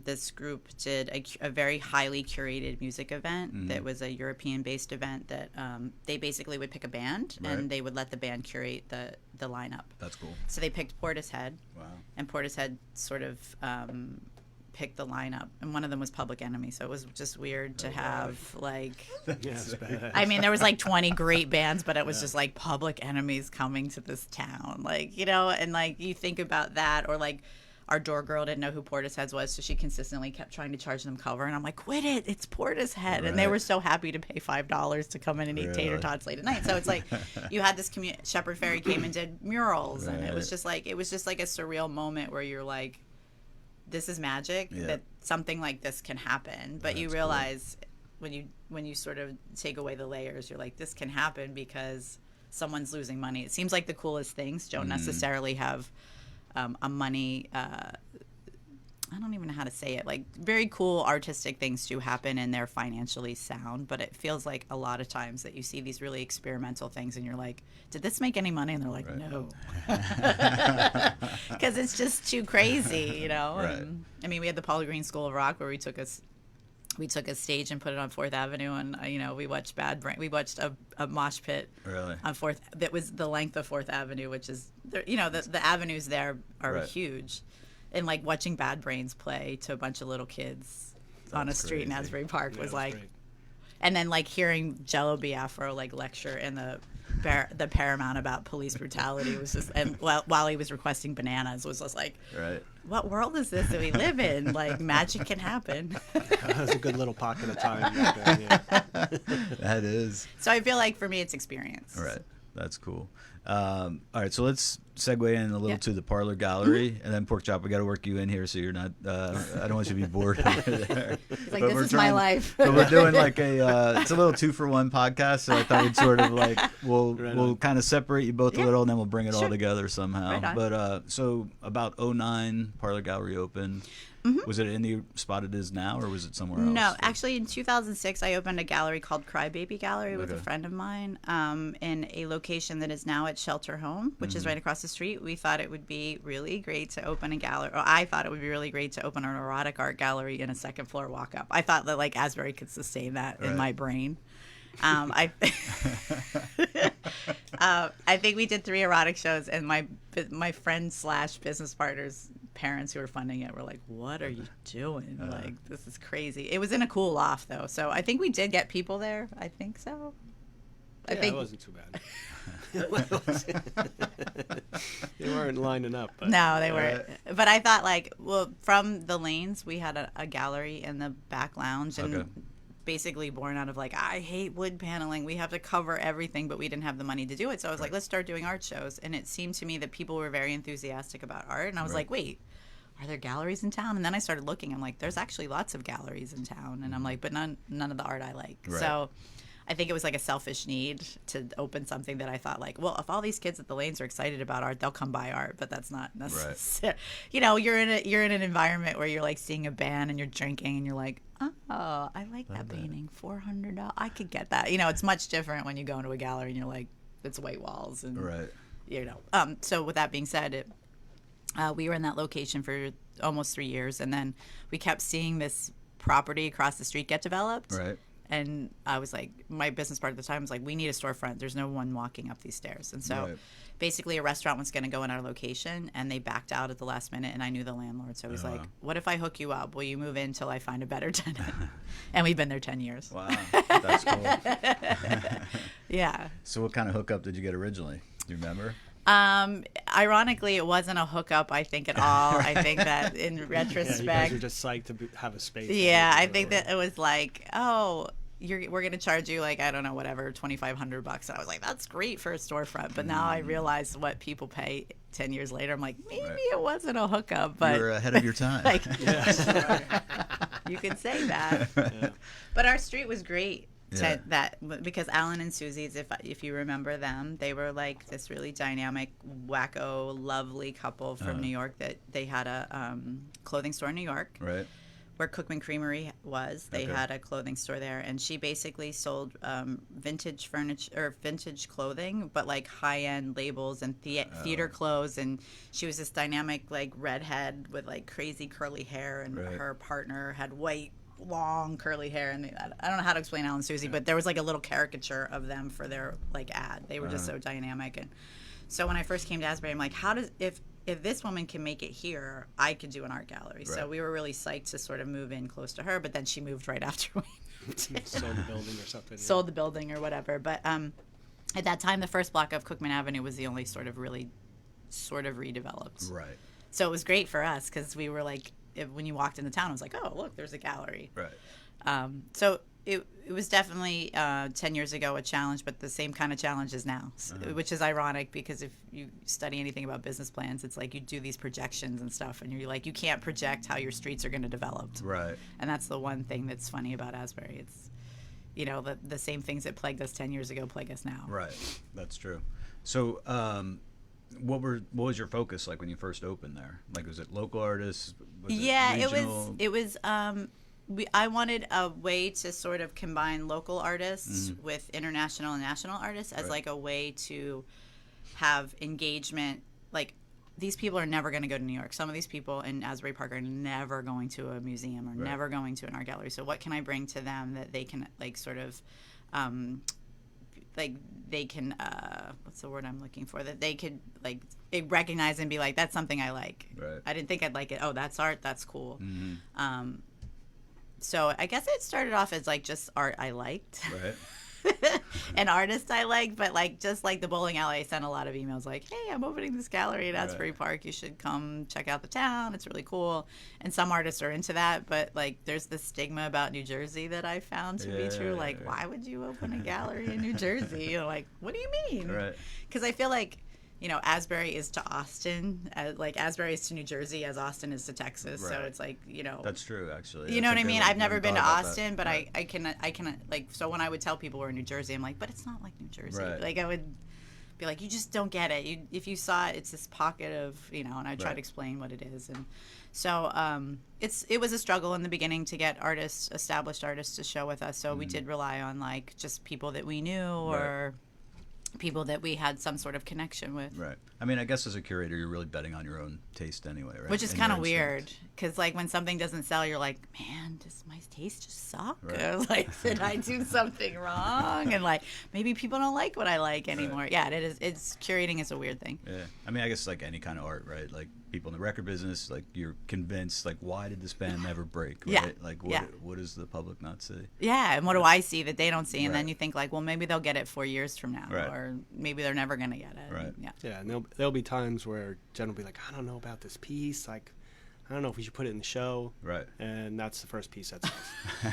this group did a very highly curated music event that was a European-based event that they basically would pick a band and they would let the band curate the lineup. That's cool. So they picked Portishead. Wow. And Portishead sort of picked the lineup, and one of them was Public Enemy, so it was just weird to have like I mean, there was like 20 great bands, but it was just like Public Enemy's coming to this town, like, you know. And like you think about that, or like our door girl didn't know who Portishead was, so she consistently kept trying to charge them cover, and I'm like, quit it, it's Portishead. And they were so happy to pay $5 to come in and eat tater tots late at night. So it's like you had this Shepherd Ferry came and did murals, and it was just like a surreal moment where you're like, this is magic, that something like this can happen. But you realize when you sort of take away the layers, you're like, this can happen because someone's losing money. It seems like the coolest things don't necessarily have a money, I don't even know how to say it, like very cool artistic things do happen and they're financially sound, but it feels like a lot of times that you see these really experimental things and you're like, did this make any money? And they're like, no. Because it's just too crazy, you know? Right. I mean, we had the Paula Green School of Rock where we took a stage and put it on 4th Avenue, and you know, we watched we watched a mosh pit on 4th that was the length of 4th Avenue, which is, you know, the avenues there are huge, and like watching Bad Brains play to a bunch of little kids on a street in Asbury Park was like great. And then like hearing Jello Biafra like lecture in the Paramount about police brutality was just, and while he was requesting bananas, was just like, what world is this that we live in? Like, magic can happen. That was a good little pocket of time. That is. So I feel like for me, it's experience. Right. That's cool. All right, so let's segue in a little to the Parlor Gallery, and then Porkchop. We got to work you in here, so you're not. I don't want you to be bored over there. He's like, this is my life. But we're doing like it's a little 2-for-1 podcast, so I thought we'd sort of like we'll kind of separate you both a little, and then we'll bring it all together somehow. Right on. But so about 2009, Parlor Gallery opened. Was it in the spot it is now, or was it somewhere else? No, actually, in 2006, I opened a gallery called Crybaby Gallery with a friend of mine in a location that is now at Shelter Home, which is right across the street. We thought it would be really great to open a gallery, or I thought it would be really great to open an erotic art gallery in a second floor walk up. I thought that like Asbury could sustain that in my brain. I think we did 3 erotic shows, and my friend / business partner's parents who were funding it were like, what are you doing? Like, this is crazy. It was in a cool loft though, so I think we did get people there. I think so. I think it wasn't too bad. They weren't lining up. But. No, they weren't. But I thought like, well, from the Lanes, we had a gallery in the back lounge, and basically born out of like, I hate wood paneling, we have to cover everything, but we didn't have the money to do it. So I was like, let's start doing art shows. And it seemed to me that people were very enthusiastic about art, and I was like, wait, are there galleries in town? And then I started looking, I'm like, there's actually lots of galleries in town, and I'm like, but none of the art I like. So I think it was like a selfish need to open something that I thought like, well, if all these kids at the Lanes are excited about art, they'll come buy art, but that's not necessary. You know, you're in an environment where you're like seeing a band and you're drinking and you're like, oh, I like that painting, $400. I could get that. You know, it's much different when you go into a gallery and you're like, it's white walls and you know. So with that being said, we were in that location for almost 3 years, and then we kept seeing this property across the street get developed. And I was like, my business partner at the time was like, we need a storefront. There's no one walking up these stairs. And so basically a restaurant was going to go in our location, and they backed out at the last minute, and I knew the landlord. So he's like, what if I hook you up? Will you move in till I find a better tenant? And we've been there 10 years. Wow. That's cool. Yeah. So what kind of hookup did you get originally? Do you remember? Ironically, it wasn't a hookup, I think, at all. I think that in retrospect, you guys were just psyched to have a space. Yeah, I think that it was like, oh, we're going to charge you like, I don't know, whatever, $2,500. And I was like, that's great for a storefront. But now I realize what people pay 10 years later. I'm like, maybe it wasn't a hookup, but you're ahead of your time. like, you could say that. Yeah. But our street was great. Yeah. Because Alan and Susie's, if you remember them, they were like this really dynamic, wacko, lovely couple from New York. That they had a clothing store in New York, Right. where Cookman Creamery was. They had a clothing store there, and she basically sold vintage furniture or vintage clothing, but like high-end labels and theater clothes. And she was this dynamic, like redhead with like crazy curly hair, and her partner had white, long curly hair. And I don't know how to explain Alan and Susie, but there was like a little caricature of them for their like ad. They were just so dynamic. And so when I first came to Asbury, I'm like, how does if this woman can make it here, I could do an art gallery. Right. So we were really psyched to sort of move in close to her, but then she moved right after we moved in. Sold the building or something. Sold the building or whatever. But at that time, the first block of Cookman Avenue was the only sort of redeveloped. Right. So it was great for us because we were like, when you walked into town, it was like, oh, look, there's a gallery. Right. So it was definitely 10 years ago a challenge, but the same kind of challenge as now, which is ironic because if you study anything about business plans, it's like you do these projections and stuff, and you're like, you can't project how your streets are going to develop. Right. And that's the one thing that's funny about Asbury. It's, you know, the same things that plagued us 10 years ago plague us now. Right. That's true. So what was your focus like when you first opened there? Like, was it local artists? Was it was I wanted a way to sort of combine local artists with international and national artists as like a way to have engagement. Like, these people are never going to go to New York. Some of these people in Asbury Park are never going to a museum or never going to an art gallery. So what can I bring to them that they can like sort of like they can what's the word I'm looking for, that they could like recognize and be like, that's something I like. Right. I didn't think I'd like it. Oh, that's art. That's cool. So I guess it started off as like just art I liked. Right. An artist I liked, but like just like the bowling alley, I sent a lot of emails like, hey, I'm opening this gallery at Asbury Park. You should come check out the town. It's really cool. And some artists are into that, but like there's this stigma about New Jersey that I found to be true. Like, why would you open a gallery in New Jersey? You're like, what do you mean? Right. Because I feel like, you know, Asbury is to Austin, like Asbury is to New Jersey as Austin is to Texas. Right. So it's like, you know. That's true, actually. You know what I mean? I've never been to Austin, but right. I can like, so when I would tell people we're in New Jersey, I'm like, but it's not like New Jersey. Right. Like I would be like, you just don't get it. If you saw it, it's this pocket of, you know, and I try to explain what it is. And so it was a struggle in the beginning to get established artists to show with us. So we did rely on like just people that we knew or people that we had some sort of connection with. Right. I mean, I guess as a curator, you're really betting on your own taste anyway, right? Which is kind of weird, because like when something doesn't sell, you're like, man, does my taste just suck? Right. Like, did I do something wrong? And like, maybe people don't like what I like anymore. Right. Yeah, it is. It's curating is a weird thing. Yeah. I mean, I guess like any kind of art, right? Like people in the record business, like you're convinced, like, why did this band never break? Right? Yeah. Like, what does the public not see? Yeah, and what do I see that they don't see? And then you think like, well, maybe they'll get it 4 years from now, or maybe they're never gonna get it. Right. Yeah. Yeah, and there'll be times where Jen will be like, I don't know about this piece. Like, I don't know if we should put it in the show. Right. And that's the first piece that sells.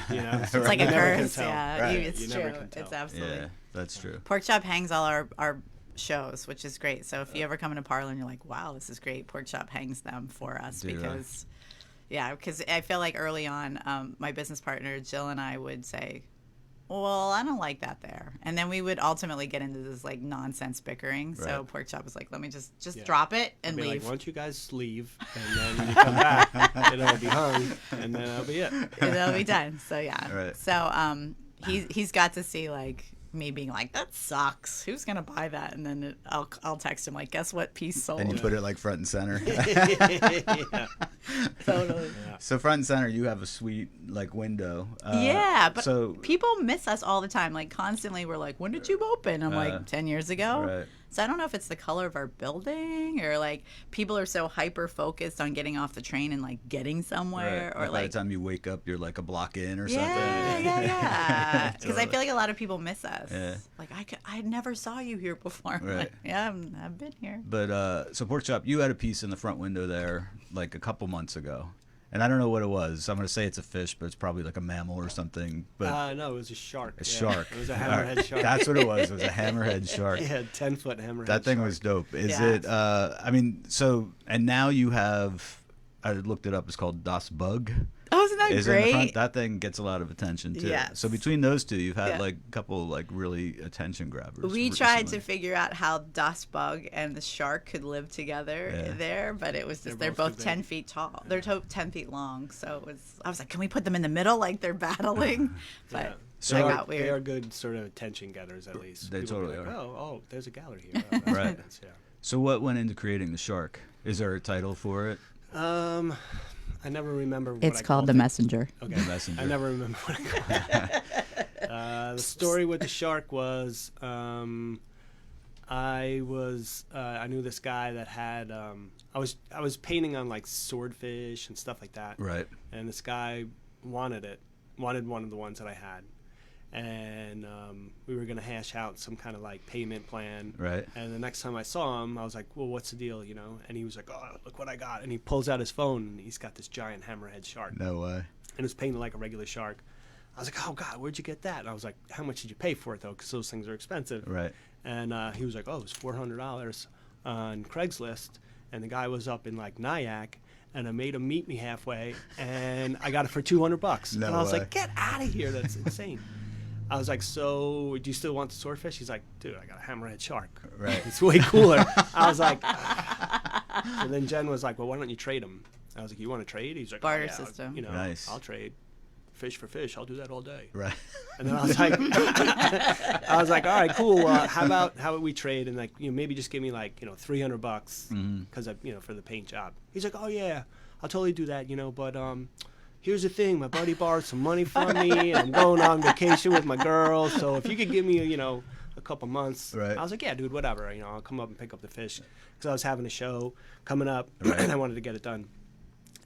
You know, It's like a curse. Yeah, Right. It's You true. never can tell. It's absolutely. Yeah, that's true. Porkchop hangs all our shows, which is great. So if you ever come into Parlor and you're like, wow, this is great, Porkchop hangs them for us because I feel like early on, my business partner Jill and I would say, well, I don't like that there, and then we would ultimately get into this like nonsense bickering. Right. So Porkchop was like, let me just drop it and leave. Like, why don't you guys leave, and then when you come back, it'll be hung, and then that'll be it. It'll be done. So yeah. Right. So he's got to see like me being like, that sucks, who's gonna buy that? And then I'll text him like, guess what piece sold? And you put it like front and center. Yeah. Totally. Yeah. So front and center, you have a sweet like window. But so people miss us all the time. Like constantly, we're like, when did you open? I'm like, 10 years ago. Right. So I don't know if it's the color of our building or like people are so hyper focused on getting off the train and like getting somewhere, right. or by like the time you wake up, you're like a block in or something. Yeah. Because I feel like a lot of people miss us. Yeah. Like I never saw you here before. Right. Like, yeah, I've been here. But so Porkchop, you had a piece in the front window there like a couple months ago, And I don't know what it was. I'm going to say it's a fish, but it's probably like a mammal or something. But no, it was a shark. A shark. It was a hammerhead shark. That's what it was. It was a hammerhead shark. Yeah, 10-foot hammerhead. That thing shark. was dope. Is Yeah. it? I mean, so and now you have. I looked it up. It's called Das Bug. Oh, isn't that Is in the great? front. That thing gets a lot of attention too. Yes. So between those two, you've had Yeah. like a couple like really attention grabbers. We tried to recently. figure out how Das Bug and the shark could live together Yeah. there, but it was just They're they're both both too 10 big. feet tall. They're 10 feet long, so I was like, can we put them in the middle like they're battling? But Yeah. So they are- got They are weird. good sort of attention getters, at least. They People will be totally like, are. Oh, there's a gallery here. Oh, that's Right. nice, yeah. So what went into creating the shark? Is there a title for it? I never remember what It's I called called The it. Messenger. Okay. The Messenger. I never remember what I called it. The story with the shark was I knew this guy that had I was painting on like swordfish and stuff like that. Right. And this guy wanted one of the ones that I had. And we were going to hash out some kind of like payment plan. Right. And the next time I saw him, I was like, well, what's the deal, you know? And he was like, oh, look what I got. And he pulls out his phone, and he's got this giant hammerhead shark. No way. And it's painted like a regular shark. I was like, oh, God, where'd you get that? And I was like, how much did you pay for it, though? Because those things are expensive. Right. And he was like, oh, it was $400 on Craigslist. And the guy was up in, like, Nyack. And I made him meet me halfway, and I got it for $200. No and I was way. like, get out of here. That's insane. I was like, so do you still want the swordfish? He's like, dude, I got a hammerhead shark. Right. It's way cooler. I was like, ah. And then Jen was like, well, why don't you trade them? I was like, you want to trade? He's like, Barter oh, yeah, system. You know, Nice. I'll trade fish for fish. I'll do that all day. Right. And then I was like, all right, cool. How about we trade and like, you know, maybe just give me like, you know, $300 because for the paint job. He's like, oh yeah, I'll totally do that, you know, but here's the thing, my buddy borrowed some money from me, and I'm going on vacation with my girl, so if you could give me, you know, a couple months. Right. I was like, yeah, dude, whatever, you know, I'll come up and pick up the fish, because I was having a show coming up, Right. and I wanted to get it done.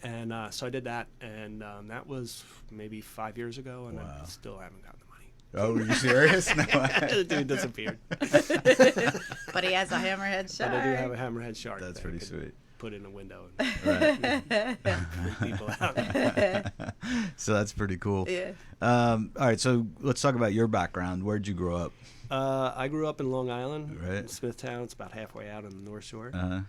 And so I did that, and that was maybe 5 years ago, and Wow. I still haven't gotten the money. Oh, are you serious? No way. The dude disappeared. But he has a hammerhead shark. But I do have a hammerhead shark. That's that I pretty could sweet. Put in a window and Right. freak people out. So that's pretty cool. Yeah. All right, so let's talk about your background. Where'd you grow up? I grew up in Long Island, Right. in Smithtown. It's about halfway out on the North Shore. Uh-huh.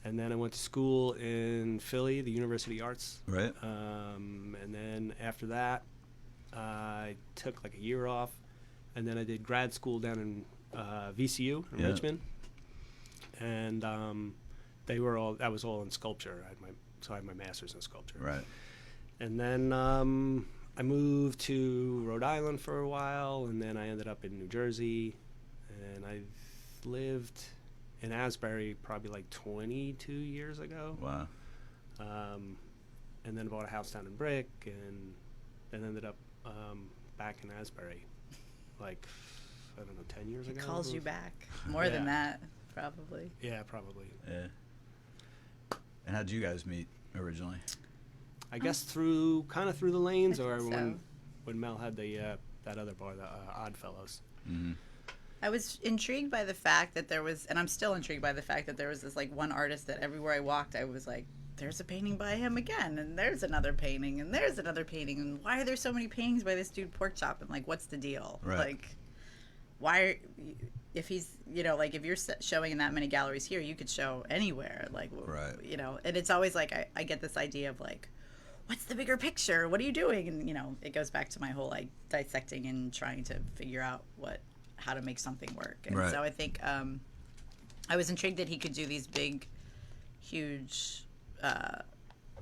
And then I went to school in Philly, the University of Arts. Right. And then after that, I took like a year off, and then I did grad school down in VCU in Yeah. Richmond. And that was all in sculpture. I had my master's in sculpture. Right. And then I moved to Rhode Island for a while, and then I ended up in New Jersey, and I lived in Asbury probably like 22 years ago. Wow. And then bought a house down in Brick, and then ended up back in Asbury, like, I don't know, 10 years ago. He calls you back. More than Yeah. that, probably. Yeah, probably. Yeah. And how'd you guys meet originally? I guess through the lanes, I or think so. when Mel had the that other bar, the Odd Fellows. Mm-hmm. I was intrigued by the fact that there was, and I'm still intrigued by the fact that there was this like one artist that everywhere I walked, I was like, there's a painting by him again, and there's another painting, and there's another painting, and why are there so many paintings by this dude Porkchop? And like, what's the deal? Right. Like, why? If he's, you know, like if you're showing in that many galleries here, you could show anywhere. Like, Right. you know, and it's always like I get this idea of like, what's the bigger picture? What are you doing? And you know, it goes back to my whole like dissecting and trying to figure out how to make something work. And Right. so I think I was intrigued that he could do these big, huge,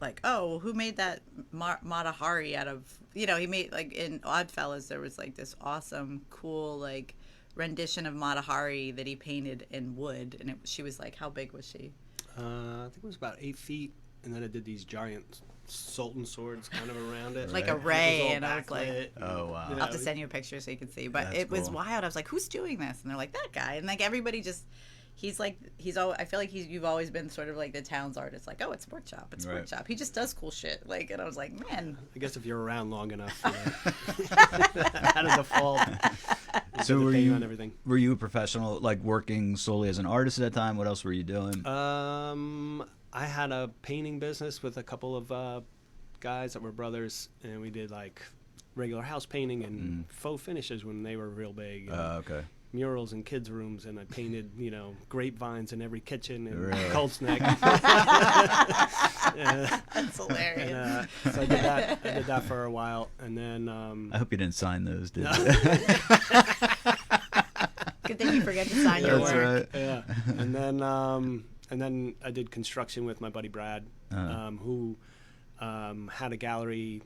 like, oh, who made that Mata Hari out of, you know, he made, like, in Oddfellows, there was, like, this awesome, cool, like, rendition of Mata Hari that he painted in wood. And she was, like, how big was she? I think it was about 8 feet, and then I did these giant sultan swords kind of around it. Like Right. a ray, It was all and I was like, backlit, Oh, wow. you I'll have to send you a picture so you can see. But That's it was cool. wild. I was like, who's doing this? And they're like, that guy. And like everybody just, he's like, I feel like you've always been sort of like the town's artist. Like, oh, it's Porkchop. It's Right. Porkchop. He just does cool shit. Like, and I was like, man. I guess if you're around long enough, out of default. So you were pay you on everything? Were you a professional, like working solely as an artist at that time? What else were you doing? I had a painting business with a couple of guys that were brothers, and we did like regular house painting and faux finishes when they were real big. Okay. Murals in kids' rooms, and I painted, grapevines in every kitchen in Really? Colts Neck. That's hilarious. So I did that for a while, and then I hope you didn't sign those, did you? Good thing you forget to sign your That's work. right. yeah, and then I did construction with my buddy Brad, who had a gallery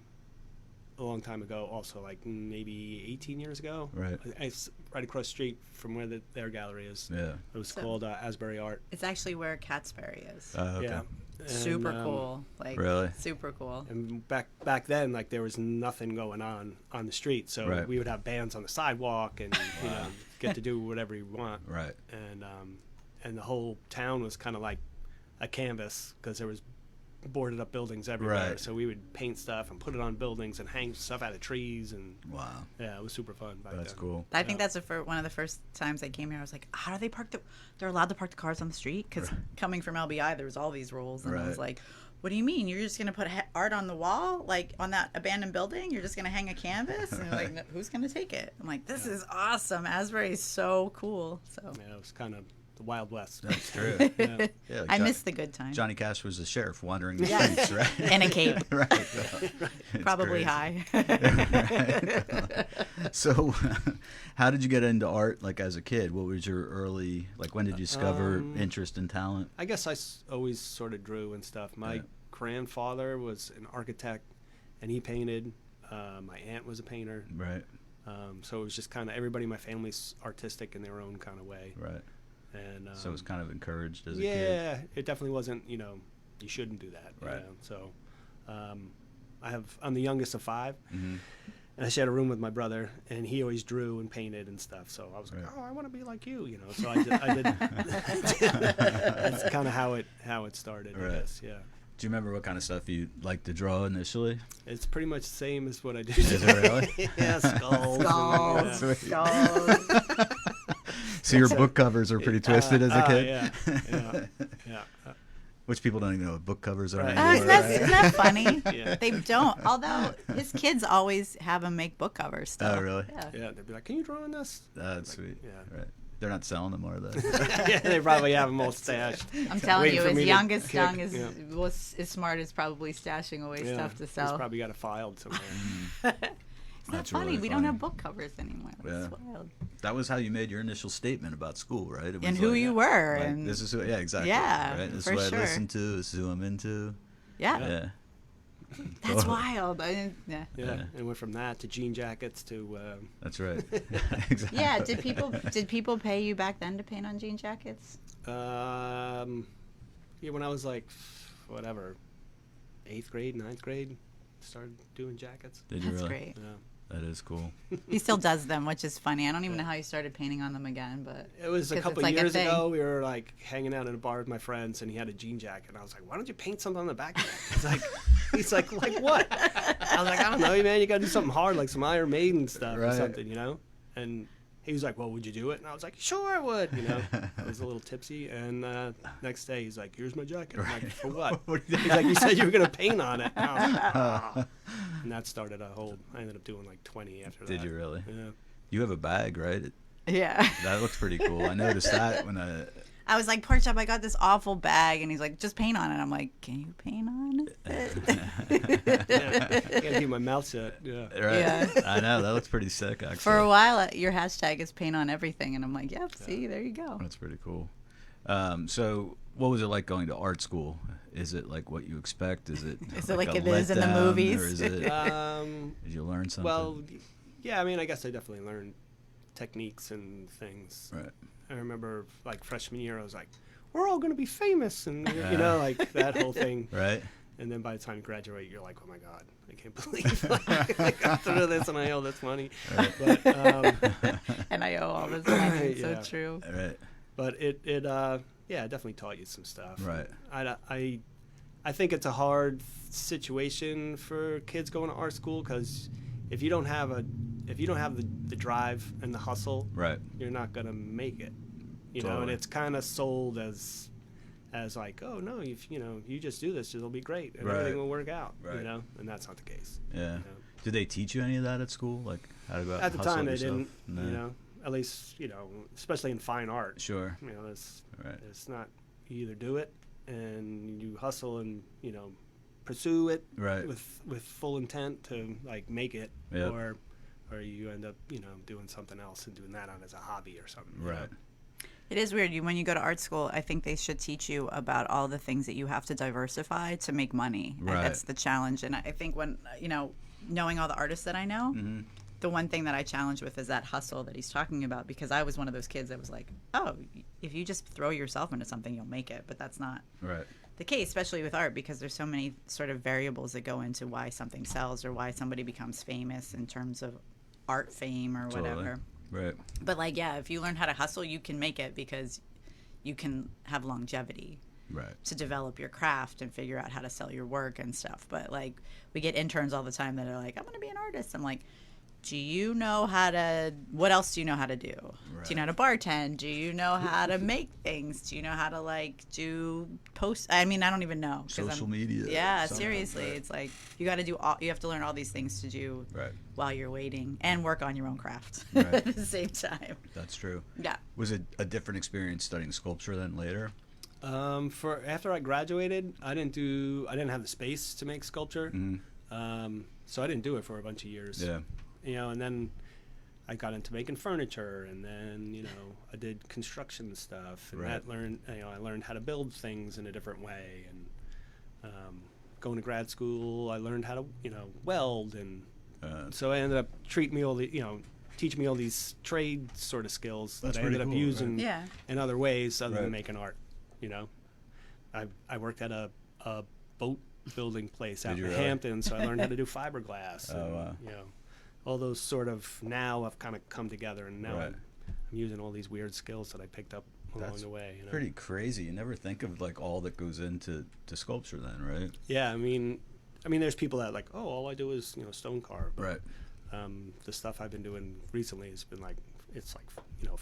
a long time ago, also like maybe 18 years ago. Right. Right across the street from where their gallery is. Yeah. It was called Asbury Art. It's actually where Catsbury is. Okay. Yeah. Super And, cool. Like, Really? super cool. And back then, like, there was nothing going on the street, so Right. we would have bands on the sidewalk, and get to do whatever you want. Right. And the whole town was kind of like a canvas because there was boarded up buildings everywhere. Right. So we would paint stuff and put it on buildings and hang stuff out of trees, and Wow. yeah, it was super fun back That's then. cool. I think that's one of the first times I came here. I was like, how do they park they're allowed to park the cars on the street? Because coming from LBI, there was all these rules. And I was Right. like, what do you mean? You're just going to put art on the wall? Like on that abandoned building? You're just going to hang a canvas? And they're like, no, who's going to take it? I'm like, this is awesome. Asbury is so cool. So Yeah, it was kind of the Wild West. That's true. Yeah. Yeah, I miss the good times. Johnny Cash was the sheriff wandering the Yeah. streets, right? In a cape. Right. It's Probably crazy. high. So, how did you get into art? Like as a kid, what was your early? Like when did you discover interest in talent? I guess I always sort of drew and stuff. My grandfather was an architect, and he painted. My aunt was a painter. Right. So it was just kind of everybody in my family's artistic in their own kind of way. Right. And So it was kind of encouraged as a kid. yeah, it definitely wasn't. You shouldn't do that. Right. So I'm the youngest of 5. Mm-hmm. And I shared a room with my brother, and he always drew and painted and stuff. So I was like, Right. "Oh, I want to be like you," So I did. That's kind of how it started. Right. I guess. Yeah. Do you remember what kind of stuff you liked to draw initially? It's pretty much the same as what I do. Is it really? Yeah, skulls. Skulls. and, Skulls. So your book covers are pretty twisted as a kid? Yeah. Which people don't even know what book covers are Right. anymore. Isn't that funny? Yeah. They don't. Although his kids always have him make book covers still. Oh, really? Yeah. Yeah, they'd be like, "Can you draw on this?" That's sweet. Yeah. Right. They're not selling them, are they? Yeah, they probably have them all stashed. I'm telling Waiting you, for his me to youngest kick. son was as smart as probably stashing away Yeah, stuff to he's sell. probably got it filed somewhere. Isn't that That's funny? really We funny. don't have book covers anymore. Yeah. That's wild. That was how you made your initial statement about school, right? It was And who you were. like, and this is who, yeah, exactly. Yeah, right? This for is what sure. I listen to. This is who I'm into. yeah, Yeah. that's Totally. wild. Yeah. Yeah, and went from that to jean jackets to. That's right. Exactly. Yeah. Did people pay you back then to paint on jean jackets? Yeah, when I was like, whatever, 8th grade, 9th grade, started doing jackets. Did you That's really? great. Yeah. That is cool. He still does them, which is funny. I don't even know how you started painting on them again, but It was a 'cause couple it's like a years thing. ago. We were like hanging out in a bar with my friends, and he had a jean jacket. And I was like, "Why don't you paint something on the back of that?" He's like, what? I was like, "I don't know, man. You got to do something hard, like some Iron Maiden stuff or Right. something, And he was like, "Well, would you do it?" And I was like, "Sure, I would." I was a little tipsy, and next day he's like, "Here's my jacket." I'm like, "For what?" He's like, "You said you were gonna paint on it." And I was like, "Ah." And that started a whole. I ended up doing like 20 after that. Did you really? Yeah. You have a bag, right? yeah. That looks pretty cool. I noticed that when I was like, Porkchop, I got this awful bag, and he's like, just paint on it. I'm like, can you paint on it? Yeah. I gotta keep my mouth shut. Yeah. Right. Yeah. I know that looks pretty sick. Actually, For a while, your hashtag is paint on everything, and I'm like, yep, see, there you go. That's pretty cool. So, what was it like going to art school? Is it like what you expect? Is it Is it like a it is in the letdown, movies? Or is it, did you learn something? Well, yeah. I mean, I guess I definitely learned techniques and things. right. I remember like freshman year, I was like, "We're all gonna be famous," and like that whole thing. Right. And then by the time you graduate, you're like, "Oh my God, I can't believe I got through this and I owe this money." Right. But And I owe all this money. It's Yeah. so true. Right. but it definitely taught you some stuff. Right. I think it's a hard situation for kids going to art school because if you don't have the drive and the hustle, Right. you're not gonna make it. And Totally. it's kind of sold as as like, oh no, you just do this, it'll be great, and Right. everything will work out, Right. and that's not the case. Yeah. Did they teach you any of that at school, like how to go out At and the hustle time, they yourself? didn't, No. at least, especially in fine art. Sure. Right. It's not, you either do it and you hustle and, pursue it Right. with full intent to like make it, Yep. or you end up, doing something else and doing that on as a hobby or something. Right. It is weird. When you go to art school, I think they should teach you about all the things that you have to diversify to make money. Right. That's the challenge. And I think when, knowing all the artists that I know, Mm-hmm. the one thing that I challenge with is that hustle that he's talking about, because I was one of those kids that was like, oh, if you just throw yourself into something, you'll make it. But that's not Right. the case, especially with art, because there's so many sort of variables that go into why something sells or why somebody becomes famous in terms of art fame or whatever. Right. But if you learn how to hustle, you can make it because you can have longevity Right. to develop your craft and figure out how to sell your work and stuff. But we get interns all the time that are like, I'm going to be an artist. I'm like, what else do you know how to do? Right. Do you know how to bartend? Do you know how to make things? Do you know how to do post? I mean, I don't even know. Social media. Yeah, somehow, seriously. right. It's like you have to learn all these things to do Right. while you're waiting and work on your own craft Right. at the same time. That's true. Yeah. Was it a different experience studying sculpture then later? For after I graduated, I didn't have the space to make sculpture. Mm-hmm. So I didn't do it for a bunch of years. Yeah. And then I got into making furniture, and then I did construction stuff, and Right. I learned how to build things in a different way, and going to grad school, I learned how to weld, and so I ended up teaching me all these trade sort of skills That's that I ended pretty up cool, using right? Yeah. in other ways other Right. than making art. I worked at a boat building place out Did in you really? Hampton, so I learned how to do fiberglass. Oh, and, wow. all those sort of now have kind of come together, and now Right. I'm using all these weird skills that I picked up along That's the way. pretty crazy. You never think of all that goes into sculpture then, right? Yeah, I mean, there's people that all I do is stone carve. But, Right. the stuff I've been doing recently has been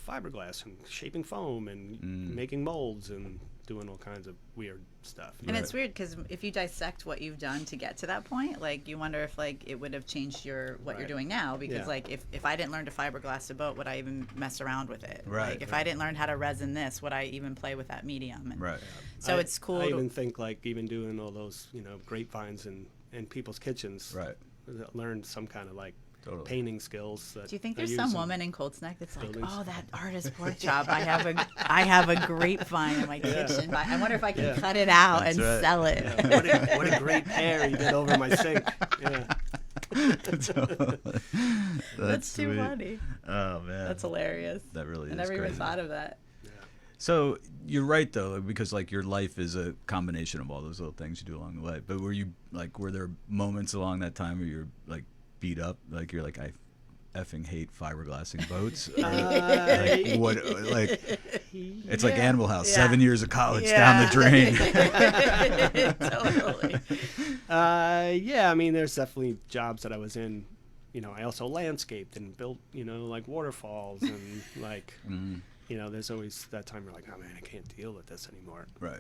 fiberglass and shaping foam and making molds and doing all kinds of weird stuff. And it's weird because if you dissect what you've done to get to that point, you wonder if it would have changed what you're doing now. Because Yeah. if I didn't learn to fiberglass a boat, would I even mess around with it? Right. If I didn't learn how to resin this, would I even play with that medium? And Right. so it's cool. I even think even doing all those grapevines in people's kitchens. Right. Learned some kind of Totally. painting skills. That Do you think I there's use some in woman in Colts Neck that's like, buildings. oh, that artist Porkchop, I have a grapevine in my kitchen. I wonder if I can cut it out That's and right. sell it. Yeah, what a great pair you did over my sink. Yeah. That's too sweet. funny. Oh man, That's hilarious. That really I is never even crazy. thought of that. So you're right though, because your life is a combination of all those little things you do along the way. But were there moments along that time where you're beat up, you're like, I effing hate fiberglassing boats? Or, what? It's like Animal House, 7 years of college down the drain. Totally. Yeah, there's definitely jobs that I was in. I also landscaped and built, waterfalls and there's always that time you're like, oh man, I can't deal with this anymore. Right.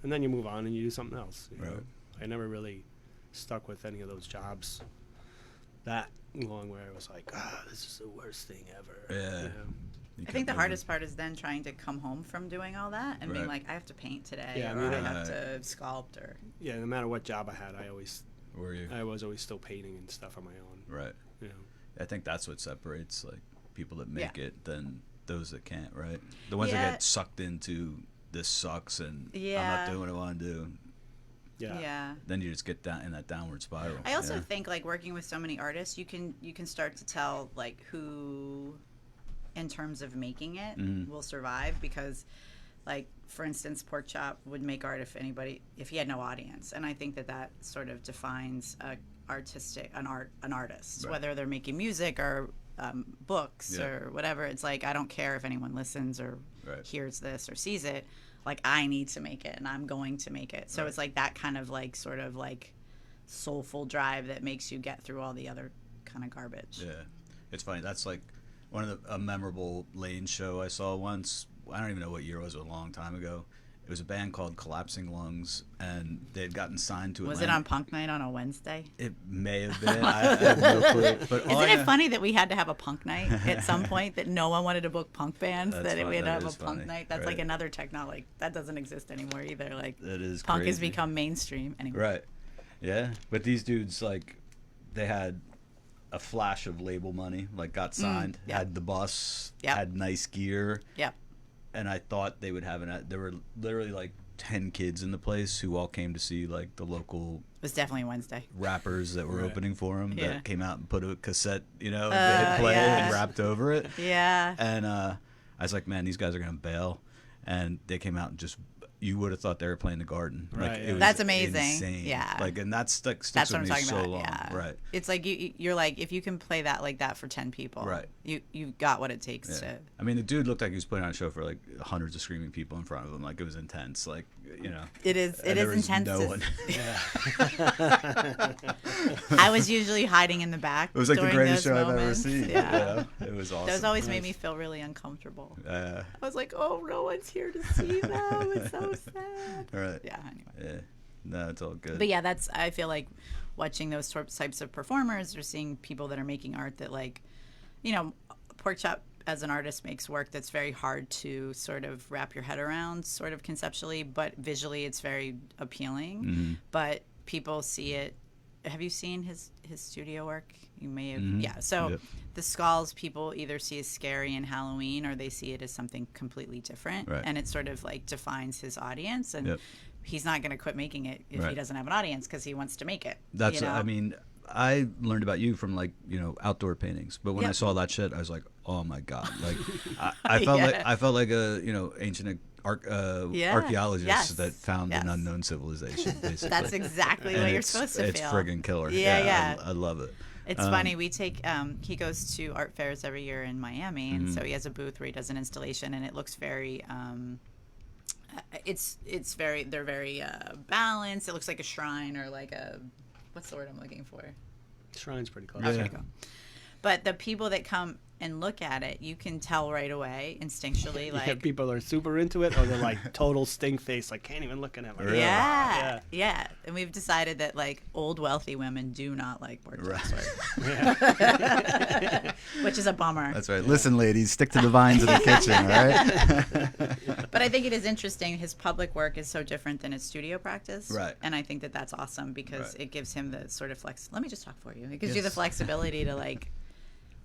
And then you move on and you do something else. Right. I never really stuck with any of those jobs that long where I was like, this is the worst thing ever. Yeah. I think the hardest part is then trying to come home from doing all that and being Right. like, I have to paint today, Yeah, or I have to sculpt, or Yeah, no matter what job I had, I was always still painting and stuff on my own. Right. I think that's what separates people that make it than those that can't, right? The ones that get sucked into this sucks and I'm not doing what I want to do. Yeah. Then you just get down in that downward spiral. I also think working with so many artists, you can start to tell who, in terms of making it, will survive, because for instance, Porkchop would make art if he had no audience, and I think that sort of defines an artist, Right. whether they're making music or books or whatever. It's I don't care if anyone listens or hears this or sees it. I need to make it, and I'm going to make it. So it's that kind of sort of soulful drive that makes you get through all the other kind of garbage. Yeah, it's funny. That's one of a memorable Lane show I saw once. I don't even know what year it was, a long time ago. It was a band called Collapsing Lungs, and they had gotten signed to Was Atlantic. it on Punk Night on a Wednesday? It may have been. I have no clue. But Isn't it funny that we had to have a punk night at some point, that no one wanted to book punk bands, we had to have a punk night? That's like another technology. That doesn't exist anymore either. Like, that is punk crazy. has become mainstream anyway. Right. Yeah. But these dudes, like, they had a flash of label money, like got signed, had the bus, had nice gear. Yep. And I thought they would have there were literally like 10 kids in the place who all came to see like the local. It was definitely Wednesday. Rappers that were opening for them that came out and put a cassette, they hit Yeah. play and rapped over it. Yeah. And I was like, man, these guys are gonna bail. And they came out and just. You would have thought they were playing the Garden. Right, Like, yeah. it was That's amazing. Insane. Yeah. Like, and that sticks That's with what I'm me talking so about. long. Yeah. Right. It's like you're like, if you can play that like that for 10 people, Right. You've got what it takes to. I mean, the dude looked like he was putting on a show for like hundreds of screaming people in front of him. Like, it was intense. Like, It is. It is intense. No one. I was usually hiding in the back. It was like the greatest show I've ever moments. seen. Yeah. It was awesome. Those always made me feel really uncomfortable. I I was like, oh, no one's here to see them. It's so sad. Right. Yeah. Anyway. Yeah. No, it's all good. But yeah, I feel like watching those types of performers or seeing people that are making art that, like, Porkchop as an artist makes work that's very hard to sort of wrap your head around, sort of conceptually, but visually it's very appealing. Mm-hmm. But people see it. Have you seen his studio work? You may have. Mm-hmm. Yeah. So the skulls people either see as scary in Halloween, or they see it as something completely different. Right. And it sort of like defines his audience. And he's not going to quit making it if he doesn't have an audience, because he wants to make it. That's, I mean, I learned about you from like, outdoor paintings. But when I saw that shit, I was like, oh my God. Like, I felt like a, ancient archaeologist that found an unknown civilization, basically. That's exactly what you're supposed to feel. It's friggin' killer. Yeah. I love it. It's funny. We take he goes to art fairs every year in Miami, and so he has a booth where he does an installation, and it looks very they're very balanced. It looks like a shrine, or like a, what's the word I'm looking for? Shrine's pretty close. Pretty cool. But the people that come and look at it, you can tell right away, instinctually, like, people are super into it, or they're like total stink face, like can't even look at it. Like, yeah. And we've decided that like old wealthy women do not like Porkchop's work, which is a bummer. That's right. Listen, ladies, stick to the vines of the kitchen, all right? But I think it is interesting. His public work is so different than his studio practice, right? And I think that that's awesome, because it gives him the sort of Let me just talk for you. It gives you the flexibility to like.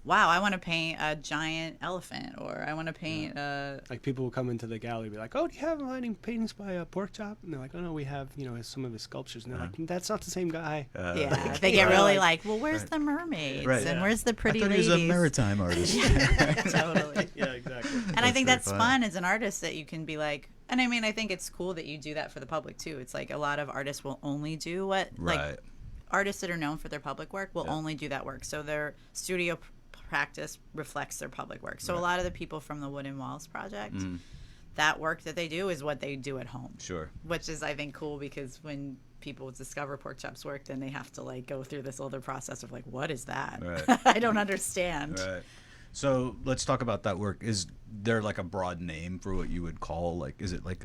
Wow, I want to paint a giant elephant, or I want to paint like people will come into the gallery and be like, oh, do you have any paintings by Porkchop? And they're like, oh no, we have some of his sculptures. And they're like, that's not the same guy. They get really like, well, where's the mermaids and where's the pretty ladies? I thought he was a maritime artist. Totally. Yeah, exactly. And I think that's fun as an artist, that you can be like, and I mean, I think it's cool that you do that for the public too. It's like a lot of artists will only do what like artists that are known for their public work will only do that work. So their studio practice reflects their public work. So a lot of the people from the Wooden Walls project, that work that they do is what they do at home. Sure. Which is, I think, cool, because when people discover Porkchop's work, then they have to like go through this other process of like, what is that? Right. I don't understand. Right. So let's talk about that work. Is there like a broad name for what you would call, like, is it like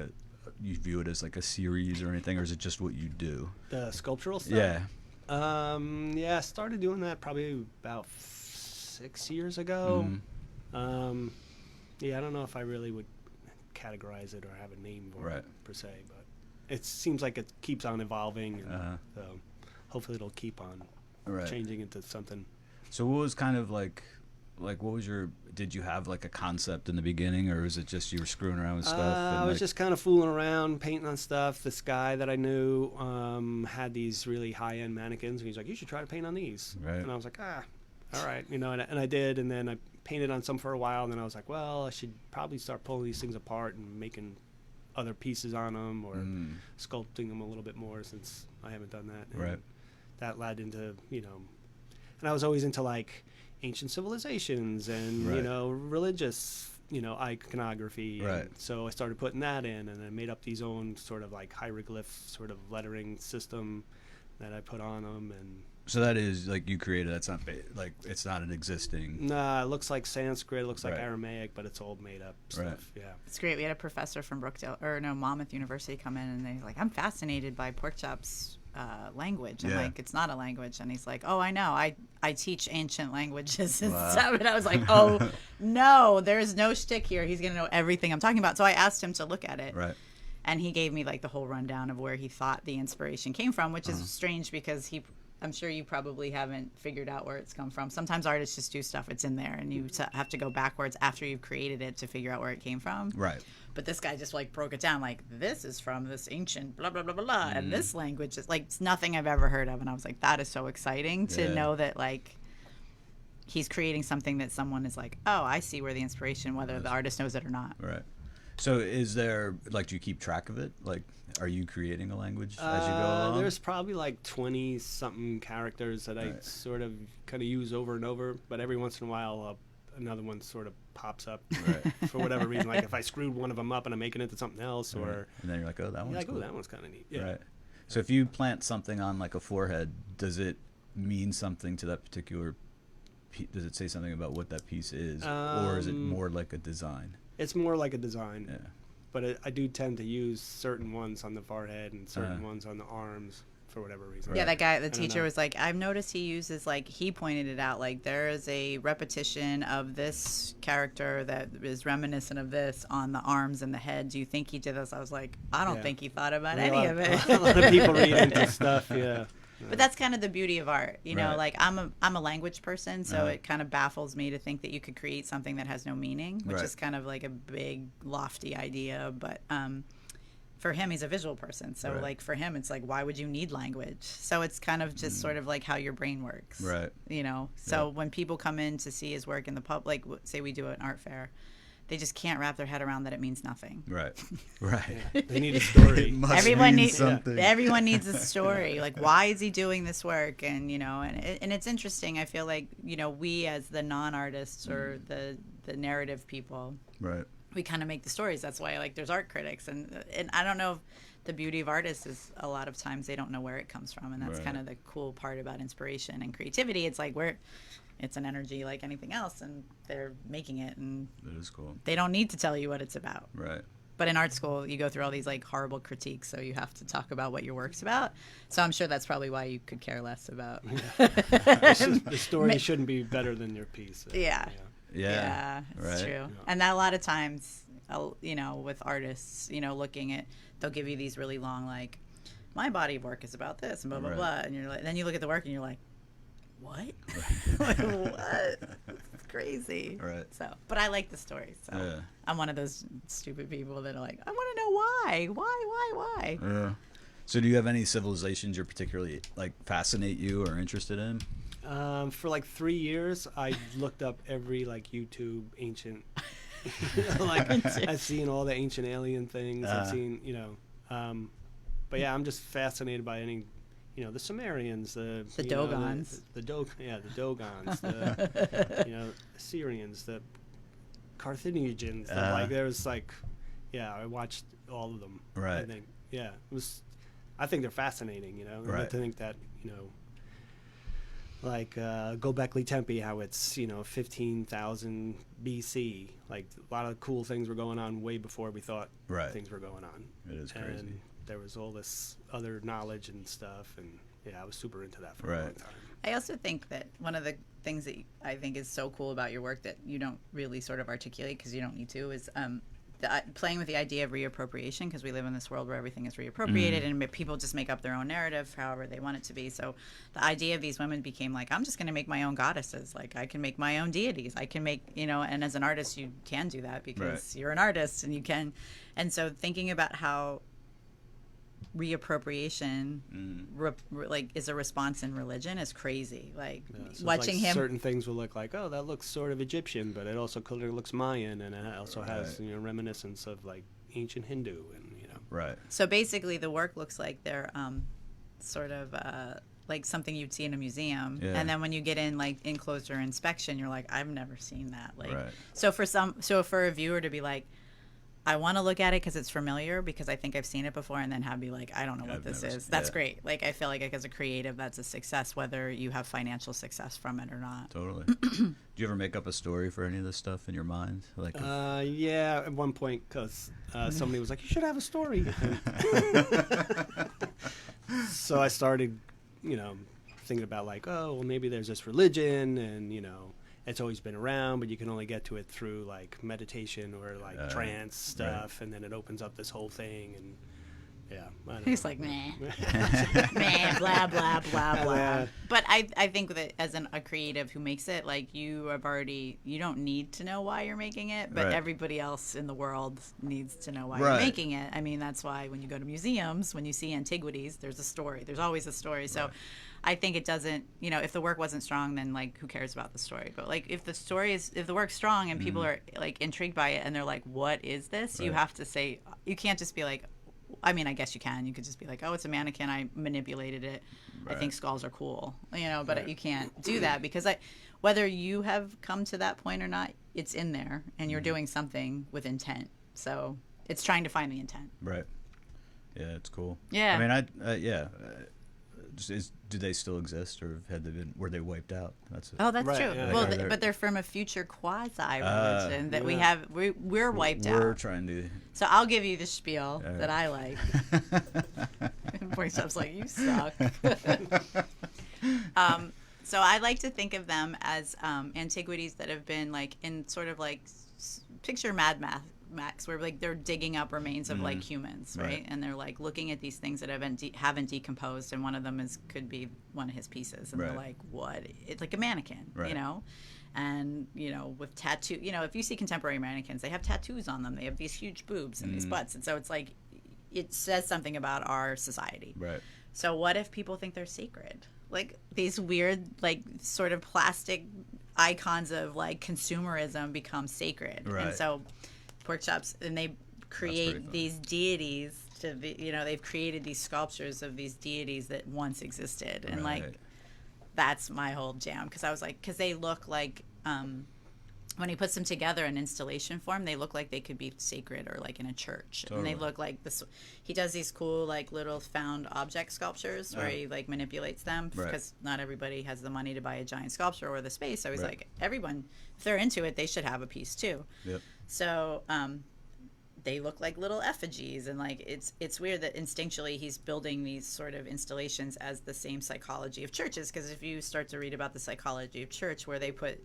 you view it as like a series or anything, or is it just what you do? The sculptural stuff? Yeah. I started doing that probably about 6 years ago. I don't know if I really would categorize it or have a name for it per se, but it seems like it keeps on evolving, and so hopefully it'll keep on changing into something. So what was kind of like what was did you have like a concept in the beginning, or was it just you were screwing around with stuff? I was just kind of fooling around, painting on stuff. This guy that I knew had these really high-end mannequins, and he's like, you should try to paint on these. Right. And I was like, all right, and I did, and then I painted on some for a while, and then I was like, well, I should probably start pulling these things apart and making other pieces on them, or sculpting them a little bit more, since I haven't done that. And that led into, and I was always into like ancient civilizations and, religious, iconography. And so I started putting that in, and I made up these own sort of like hieroglyph sort of lettering system that I put on them, and So that is like you created. That's not like it's not an existing. Nah, it looks like Sanskrit. It looks like Right. Aramaic, but it's all made up stuff. Right. Yeah. It's great. We had a professor from Monmouth University come in, and they're like, I'm fascinated by Porkchop's language. I'm like, it's not a language. And he's like, oh, I know. I teach ancient languages and stuff. And I was like, oh, no, there's no shtick here. He's going to know everything I'm talking about. So I asked him to look at it. Right. And he gave me like the whole rundown of where he thought the inspiration came from, which is strange because I'm sure you probably haven't figured out where it's come from. Sometimes artists just do stuff, it's in there, and you have to go backwards after you've created it to figure out where it came from. Right. But this guy just like broke it down, like, this is from this ancient blah, blah, blah, blah, blah, and this language is like, it's nothing I've ever heard of. And I was like, that is so exciting to know that like he's creating something that someone is like, oh, I see where the inspiration, whether the artist knows it or not. Right. So is there, like, do you keep track of it? Like, are you creating a language as you go along? There's probably like 20-something characters that I sort of kind of use over and over, but every once in a while another one sort of pops up for whatever reason. Like if I screwed one of them up and I'm making it into something else, or and then you're like, oh, that one's cool. Oh, that one's kind of neat. Yeah. Right. So if you plant something on like a forehead, does it mean something to that particular does it say something about what that piece is, or is it more like a design? It's more like a design. Yeah. But I do tend to use certain ones on the forehead and certain ones on the arms for whatever reason. Yeah, that guy, the teacher was like, I've noticed he uses, like, he pointed it out, like, there is a repetition of this character that is reminiscent of this on the arms and the head. Do you think he did this? I was like, I don't think he thought about any of it. A lot of people read into stuff, yeah. But that's kind of the beauty of art, you know. Like I'm a language person, so it kind of baffles me to think that you could create something that has no meaning, which is kind of like a big lofty idea. But for him, he's a visual person, so like for him, it's like, why would you need language? So it's kind of just sort of like how your brain works, right? You know. So when people come in to see his work in the pub, like say we do an art fair, they just can't wrap their head around that it means nothing. Right. Right. Yeah. They need a story. Everyone needs something. Everyone needs a story. Like, why is he doing this work? And you know, and it's interesting. I feel like, you know, we as the non-artists or the narrative people, right, we kind of make the stories. That's why like there's art critics, and I don't know if the beauty of artists is a lot of times they don't know where it comes from, and that's kind of the cool part about inspiration and creativity. It's like it's an energy like anything else, and they're making it, and that is cool. They don't need to tell you what it's about. Right. But in art school, you go through all these like horrible critiques, so you have to talk about what your work's about. So I'm sure that's probably why you could care less about. The story shouldn't be better than your piece. Yeah, Right. it's true. Yeah. And that a lot of times, you know, with artists, you know, looking at, they'll give you these really long like, my body of work is about this and blah blah blah, and you're like, then you look at the work and you're like, what? Like, what? It's crazy. Right. So, but I like the stories. So I'm one of those stupid people that are like, I want to know why. Yeah. So do you have any civilizations you're particularly like fascinate you or interested in? For like 3 years, I looked up every like YouTube ancient. Like I've seen all the ancient alien things. I've seen, you know, but yeah, I'm just fascinated by any. You know, the Sumerians, the Dogons, the Dogons, the you know, Assyrians, the Carthaginians. Like there's like, yeah, I watched all of them. Right. I think, yeah, it was. I think they're fascinating. You know, right. To think that, you know, like Göbekli Tepe, how it's, you know, 15,000 BC. Like a lot of cool things were going on way before we thought things were going on. It is crazy. And there was all this other knowledge and stuff, and yeah, I was super into that for a long time. I also think that one of the things that I think is so cool about your work that you don't really sort of articulate because you don't need to is playing with the idea of reappropriation, because we live in this world where everything is reappropriated and people just make up their own narrative however they want it to be. So the idea of these women became like, I'm just going to make my own goddesses. Like I can make my own deities. I can make, you know, and as an artist you can do that because you're an artist and you can. And so thinking about how reappropriation like is a response in religion is crazy. Like so watching like him, certain things will look like, oh, that looks sort of Egyptian, but it also clearly looks Mayan, and it also has, you know, reminiscence of like ancient Hindu, and you know. Right. So basically the work looks like they're sort of like something you'd see in a museum, and then when you get in like in closer inspection, you're like, I've never seen that. Like so for a viewer to be like, I want to look at it because it's familiar, because I think I've seen it before, and then be like, I don't know what this is. That's great. Like, I feel like as a creative, that's a success, whether you have financial success from it or not. Totally. Do you ever make up a story for any of this stuff in your mind? Like, yeah, at one point, because somebody was like, you should have a story. So I started, thinking about like, oh, well, maybe there's this religion, and, it's always been around, but you can only get to it through like meditation or like trance stuff, and then it opens up this whole thing, and I don't He's know. like, meh, meh, blah blah blah blah. But I think that as a creative who makes it, like, you don't need to know why you're making it, but everybody else in the world needs to know why you're making it. I mean, that's why when you go to museums, when you see antiquities, there's a story. There's always a story. So I think it doesn't, if the work wasn't strong, then like, who cares about the story? But like, if the work's strong and people are like intrigued by it and they're like, what is this? You have to say, you can't just be like, I mean, I guess you can. You could just be like, oh, it's a mannequin. I manipulated it. I think skulls are cool, but you can't do that, because whether you have come to that point or not, it's in there, and you're doing something with intent. So it's trying to find the intent. Right. Yeah, it's cool. Yeah. I mean, do they still exist, or were they wiped out? That's true. Yeah. Well, but they're from a future quasi-religion that we're wiped out. We're trying to. So I'll give you the spiel that I like. Porkchop's like, you suck. So I like to think of them as antiquities that have been like in sort of like picture Mad Max, where like they're digging up remains of like humans, right? And they're like looking at these things that haven't decomposed, and one of them could be one of his pieces, and they're like, what? It's like a mannequin, and with tattoo, if you see contemporary mannequins, they have tattoos on them, they have these huge boobs and these butts, and so it's like, it says something about our society. Right. So what if people think they're sacred? Like these weird, like sort of plastic icons of like consumerism become sacred, and so Porkchops, and they create these deities to be, they've created these sculptures of these deities that once existed, and like, that's my whole jam, because I was like, because they look like, when he puts them together in installation form, they look like they could be sacred or like in a church. And they look like this. He does these cool like little found object sculptures where he like manipulates them, because not everybody has the money to buy a giant sculpture or the space. So he's like, everyone, if they're into it, they should have a piece too. Yep. So they look like little effigies, and like it's weird that instinctually he's building these sort of installations as the same psychology of churches, because if you start to read about the psychology of church, where they put,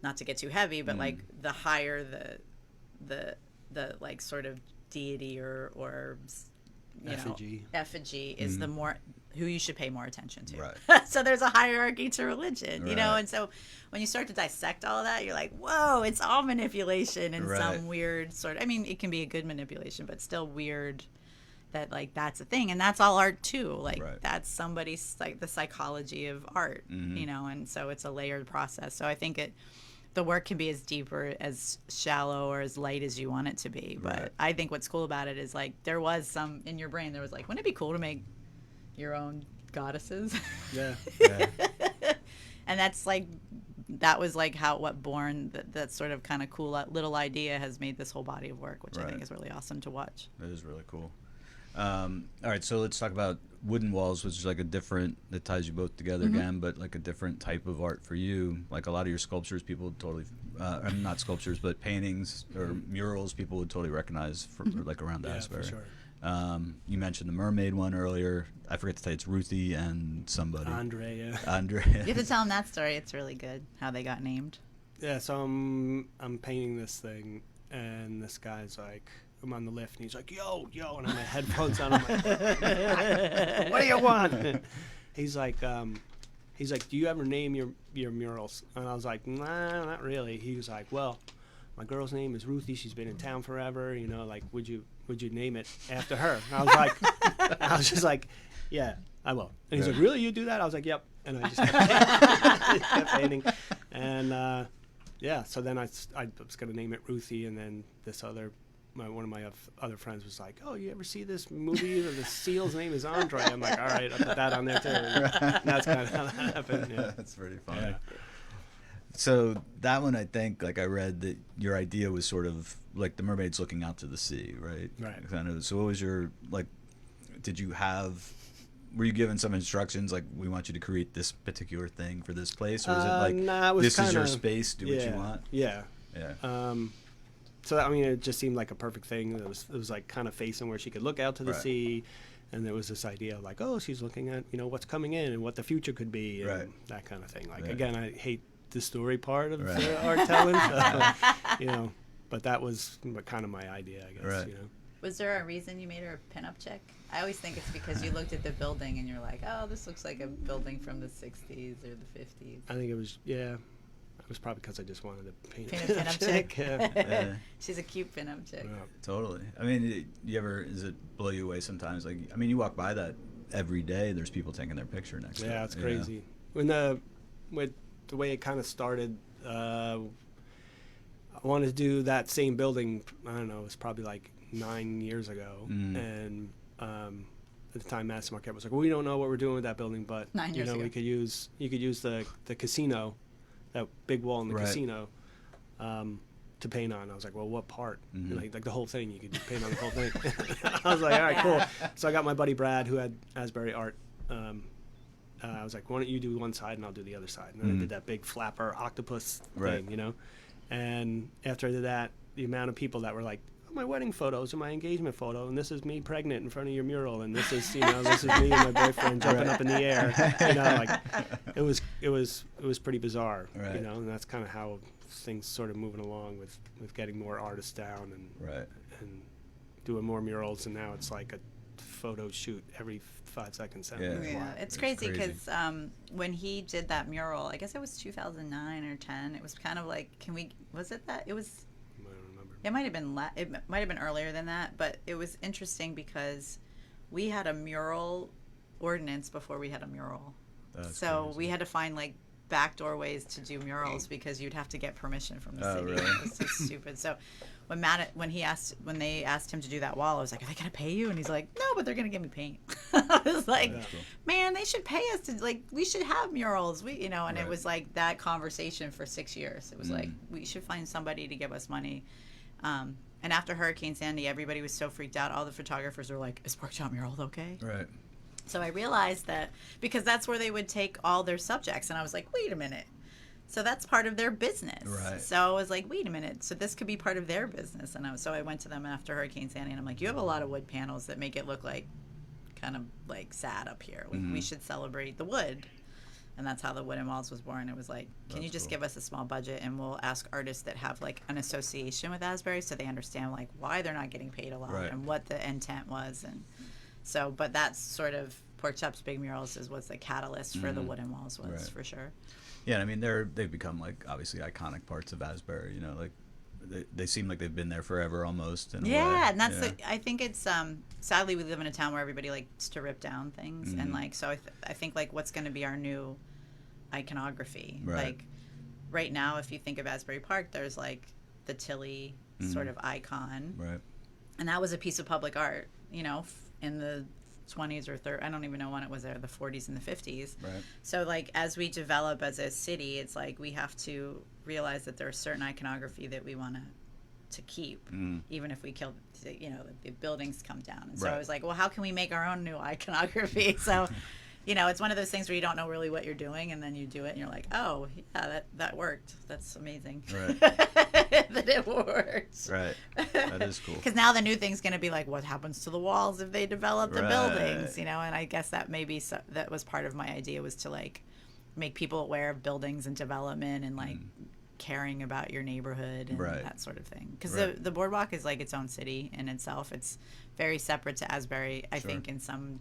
not to get too heavy, but like the higher the like sort of deity or effigy is, the more who you should pay more attention to. Right. So there's a hierarchy to religion, and so when you start to dissect all of that, you're like, whoa, it's all manipulation in some weird sort of, I mean, it can be a good manipulation, but still weird that like that's a thing, and that's all art too. Like that's somebody's like the psychology of art, and so it's a layered process. So I think the work can be as deep or as shallow or as light as you want it to be. But I think what's cool about it is like there was some in your brain, there was like, wouldn't it be cool to make your own goddesses? Yeah. And that's like, that was like what born that sort of kind of cool little idea has made this whole body of work, which I think is really awesome to watch. It is really cool. All right, so let's talk about wooden walls, which is like that ties you both together again, but like a different type of art for you. Like a lot of your sculptures, people totally, not sculptures, but paintings or murals, people would totally recognize like around Asbury. For sure. You mentioned the mermaid one earlier. I forget to tell you, it's Ruthie and somebody. Andre. You have to tell them that story. It's really good, how they got named. Yeah, so I'm painting this thing, and this guy's like, I'm on the lift, and he's like, yo, and I have my headphones on. I'm like, what do you want? He's like, do you ever name your murals? And I was like, nah, not really. He was like, well, my girl's name is Ruthie. She's been in town forever. Like, would you name it after her? And I was just like, yeah, I will. And he's like, really, you do that? I was like, yep. And I just kept painting. And so then I was gonna name it Ruthie, and then this one of my other friends was like, oh, you ever see this movie where the seal's name is Andre? I'm like, all right, I'll put that on there too. And that's kind of how that happened. Yeah. That's pretty funny. So that one, I think, like I read that your idea was sort of like the mermaids looking out to the sea, right? Right. Kind of. So what was your, like, were you given some instructions, like, we want you to create this particular thing for this place? Or is it like, nah, it was this is your kinda, space, do what you want? Yeah. Yeah. So, I mean, it just seemed like a perfect thing. It was like kind of facing where she could look out to the sea. And there was this idea of like, oh, she's looking at, what's coming in and what the future could be and that kind of thing. Like, again, I hate the story part of the art telling, so, but that was kind of my idea, I guess, Was there a reason you made her a pinup chick? I always think it's because you looked at the building and you're like, oh, this looks like a building from the 60s or the 50s. I think it was, it was probably because I just wanted to paint a pinup chick. Yeah. She's a cute pinup chick. Yeah. Totally. I mean, does it blow you away sometimes? Like, I mean, you walk by that every day, there's people taking their picture next to it. Yeah, it's crazy. With the way it kind of started, I wanted to do that same building, I don't know, it was probably like 9 years ago. And at the time, Madison Marquette was like, well, we don't know what we're doing with that building, but 9 years ago. you could use the casino, that big wall in the casino, to paint on. I was like, well, what part? Like the whole thing. You could just paint on the whole thing. I was like, all right, cool. So I got my buddy Brad, who had Asbury art. I was like, why don't you do one side and I'll do the other side? And then I did that big flapper octopus thing, And after I did that, the amount of people that were like, oh, my wedding photos and my engagement photo, and this is me pregnant in front of your mural, and this is this is me and my boyfriend jumping up in the air. Like it was pretty bizarre, and that's kind of how things started moving along with getting more artists down and doing more murals, and now it's like a photo shoot every 5 seconds. It's crazy because when he did that mural, I guess it was 2009 or 10. It was kind of like, it was. It might have been earlier than that, but it was interesting we had a mural ordinance before we had a mural. So crazy. We had to find like back doorways to do murals because you'd have to get permission from the city. Really? It was so stupid. So when they asked him to do that wall, I was like, are they gonna pay you? And he's like, no, but they're gonna give me paint. I was like, man, they should pay us to, like, we should have murals. And it was like that conversation for 6 years. It was like, we should find somebody to give us money. And after Hurricane Sandy, everybody was so freaked out. All the photographers were like, is Porkchop mural okay? Right. So I realized that because that's where they would take all their subjects. And I was like, wait a minute. So that's part of their business. Right. So I was like, wait a minute. So this could be part of their business. And so I went to them after Hurricane Sandy, and I'm like, you have a lot of wood panels that make it look like kind of like sad up here. We should celebrate the wood. And that's how the Wooden Walls was born. It was like, can you just give us a small budget, and we'll ask artists that have like an association with Asbury so they understand like why they're not getting paid a lot and what the intent was. And so, but that's sort of Porkchop's big murals was the catalyst for the Wooden Walls for sure. Yeah, I mean they've become like obviously iconic parts of Asbury. Like they seem like they've been there forever almost. In a way. And that's I think it's sadly we live in a town where everybody likes to rip down things, and like so I think like what's going to be our new iconography. Like right now, if you think of Asbury Park, there's like the Tilly sort of icon, and that was a piece of public art, in the 20s or 30s. I don't even know when it was there, the 40s and the 50s. So like as we develop as a city, it's like we have to realize that there's certain iconography that we want to keep, even if we kill, the buildings come down. And so I was like, well, how can we make our own new iconography? So it's one of those things where you don't know really what you're doing, and then you do it, and you're like, oh, yeah, that worked. That's amazing. That it works. Right. That is cool. Because now the new thing's going to be like, what happens to the walls if they develop the buildings? And I guess that maybe that was part of my idea, was to like make people aware of buildings and development and like caring about your neighborhood and that sort of thing. Because the boardwalk is like its own city in itself. It's very separate to Asbury, I think, in some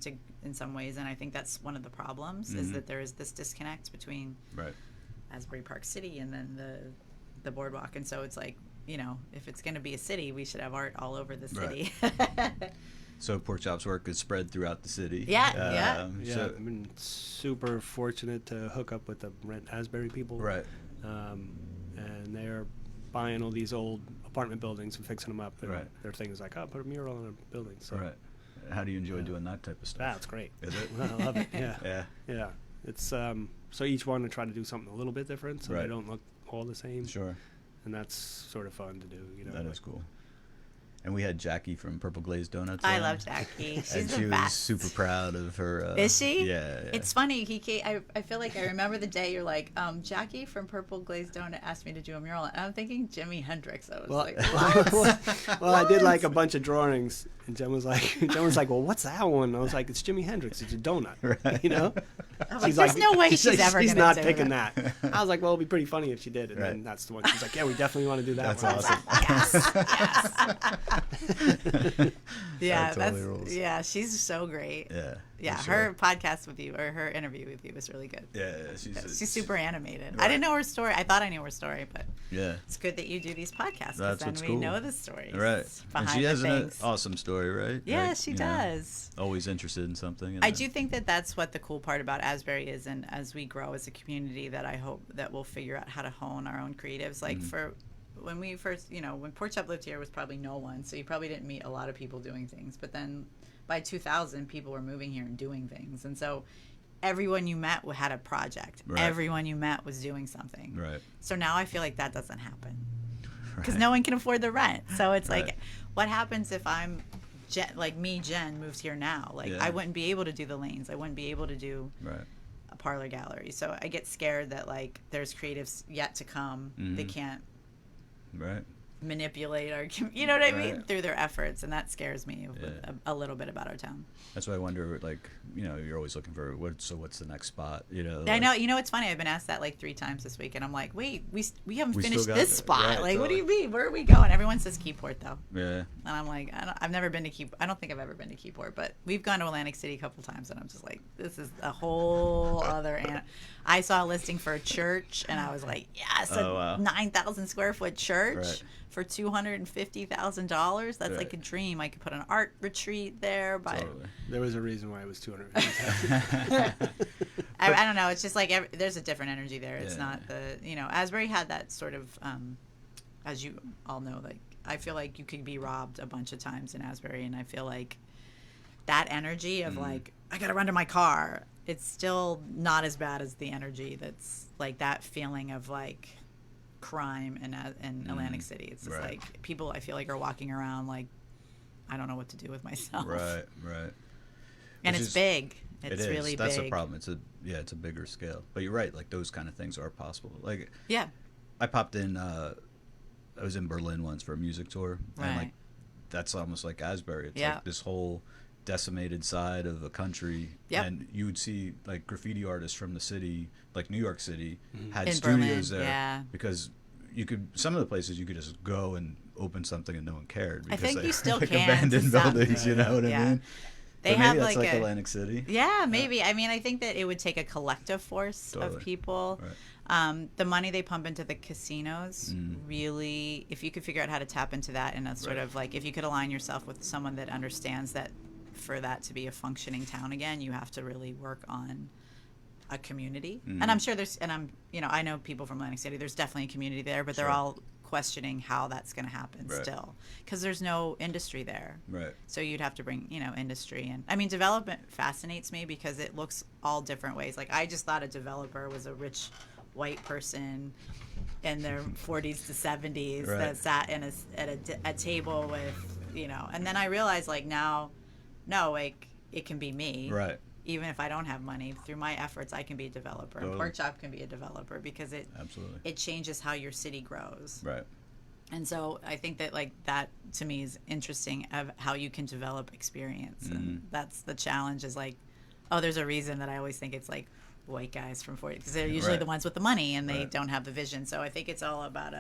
ways, and I think that's one of the problems is that there is this disconnect between Asbury Park City and then the boardwalk. And so it's like, if it's going to be a city, we should have art all over the city. So Porkchop's work is spread throughout the city. I've been super fortunate to hook up with the Rent Asbury people. And they're buying all these old apartment buildings and fixing them up. Their thing is like, oh, put a mural on a building. So, How do you enjoy doing that type of stuff? That's great. Is it? I love it. Yeah. It's so each one to try to do something a little bit different, so they don't look all the same. Sure. And that's sort of fun to do, you know. That is cool. And we had Jackie from Purple Glazed Donuts. I love Jackie. She's and the she best. was super proud of her. Is she? Yeah. It's funny. He came, I feel like I remember the day you're like, Jackie from Purple Glazed Donut asked me to do a mural. And I'm thinking Jimi Hendrix. I was like, what? Well, I did like a bunch of drawings, and Jen was like, well, what's that one? I was like, it's Jimi Hendrix. It's a donut, right. you know? Like, there's no way she's ever going to do not picking that. I was like, well, it'd be pretty funny if she did. And right. then that's the one. She's like, yeah, we definitely want to do that. That's one. awesome. Yes. Yeah, that totally rules. Yeah, she's so great. Yeah, her podcast with you, or her interview with you, was really good. Yeah, she's super animated. Right. I didn't know her story. I thought I knew her story, but yeah, it's good that you do these podcasts. That's then what's we cool. know the stories. Right, and she has an awesome story, right? Yeah, like, she does. Always interested in something. I do think that that's what the cool part about Asbury is, and as we grow as a community, that I hope that we'll figure out how to hone our own creatives. Like for when we first, when Porkchop lived here, was probably no one, so you probably didn't meet a lot of people doing things. But then by 2000, people were moving here and doing things, and so everyone you met had a project. Right. Everyone you met was doing something. Right. So now I feel like that doesn't happen because no one can afford the rent. So it's like, what happens if I'm Jenn moves here now? Like I wouldn't be able to do the lanes. I wouldn't be able to do a Parlor Gallery. So I get scared that like there's creatives yet to come. They can't manipulate our, you know what I mean, through their efforts, and that scares me a little bit about our town. That's why I wonder, like, you're always looking for what's the next spot, I know, it's funny, I've been asked that like 3 times this week, and I'm like, wait, we haven't finished this spot. Right, like, what do you mean? Where are we going? Everyone says Keyport though. Yeah. And I'm like, I've never been to Keyport. I don't think I've ever been to Keyport, but we've gone to Atlantic City a couple times, and I'm just like, this is a whole other. I saw a listing for a church, and I was like, yes, a 9,000 square foot church for $250,000. That's like a dream. I could put an art retreat there. But there was a reason why it was $250,000. I don't know. It's just like there's a different energy there. It's not Asbury had that sort of, as you all know, like I feel like you could be robbed a bunch of times in Asbury, and I feel like that energy of like, I gotta run to my car, it's still not as bad as the energy that's like that feeling of like crime in Atlantic City. It's just like people I feel like are walking around like, I don't know what to do with myself. Right. And it's big. It's really big. That's the problem. It's a bigger scale. But you're right, like those kind of things are possible. Like I popped in I was in Berlin once for a music tour, and like that's almost like Asbury. It's like this whole decimated side of the country, and you would see like graffiti artists from the city, like New York City, had in studios Berlin, there because you could, some of the places you could just go and open something and no one cared because I think you still like can abandoned buildings, you know what I mean? They but have maybe that's like a, Atlantic City. Yeah, maybe. I mean, I think that it would take a collective force of people. The money they pump into the casinos, really, if you could figure out how to tap into that in a sort of like, if you could align yourself with someone that understands that for that to be a functioning town again, you have to really work on a community. And I'm sure I know people from Atlantic City, there's definitely a community there, but they're all questioning how that's going to happen still, because there's no industry there. So you'd have to bring industry in. I mean, development fascinates me because it looks all different ways. Like I just thought a developer was a rich white person in their 40s to 70s that sat at a table with and then I realized like now, no, like it can be me, even if I don't have money. Through my efforts, I can be a developer. And Porkchop can be a developer because it changes how your city grows. And so I think that like that to me is interesting of how you can develop experience. And that's the challenge is like, there's a reason that I always think it's like white guys from 40, because they're usually the ones with the money and they don't have the vision. So I think it's all about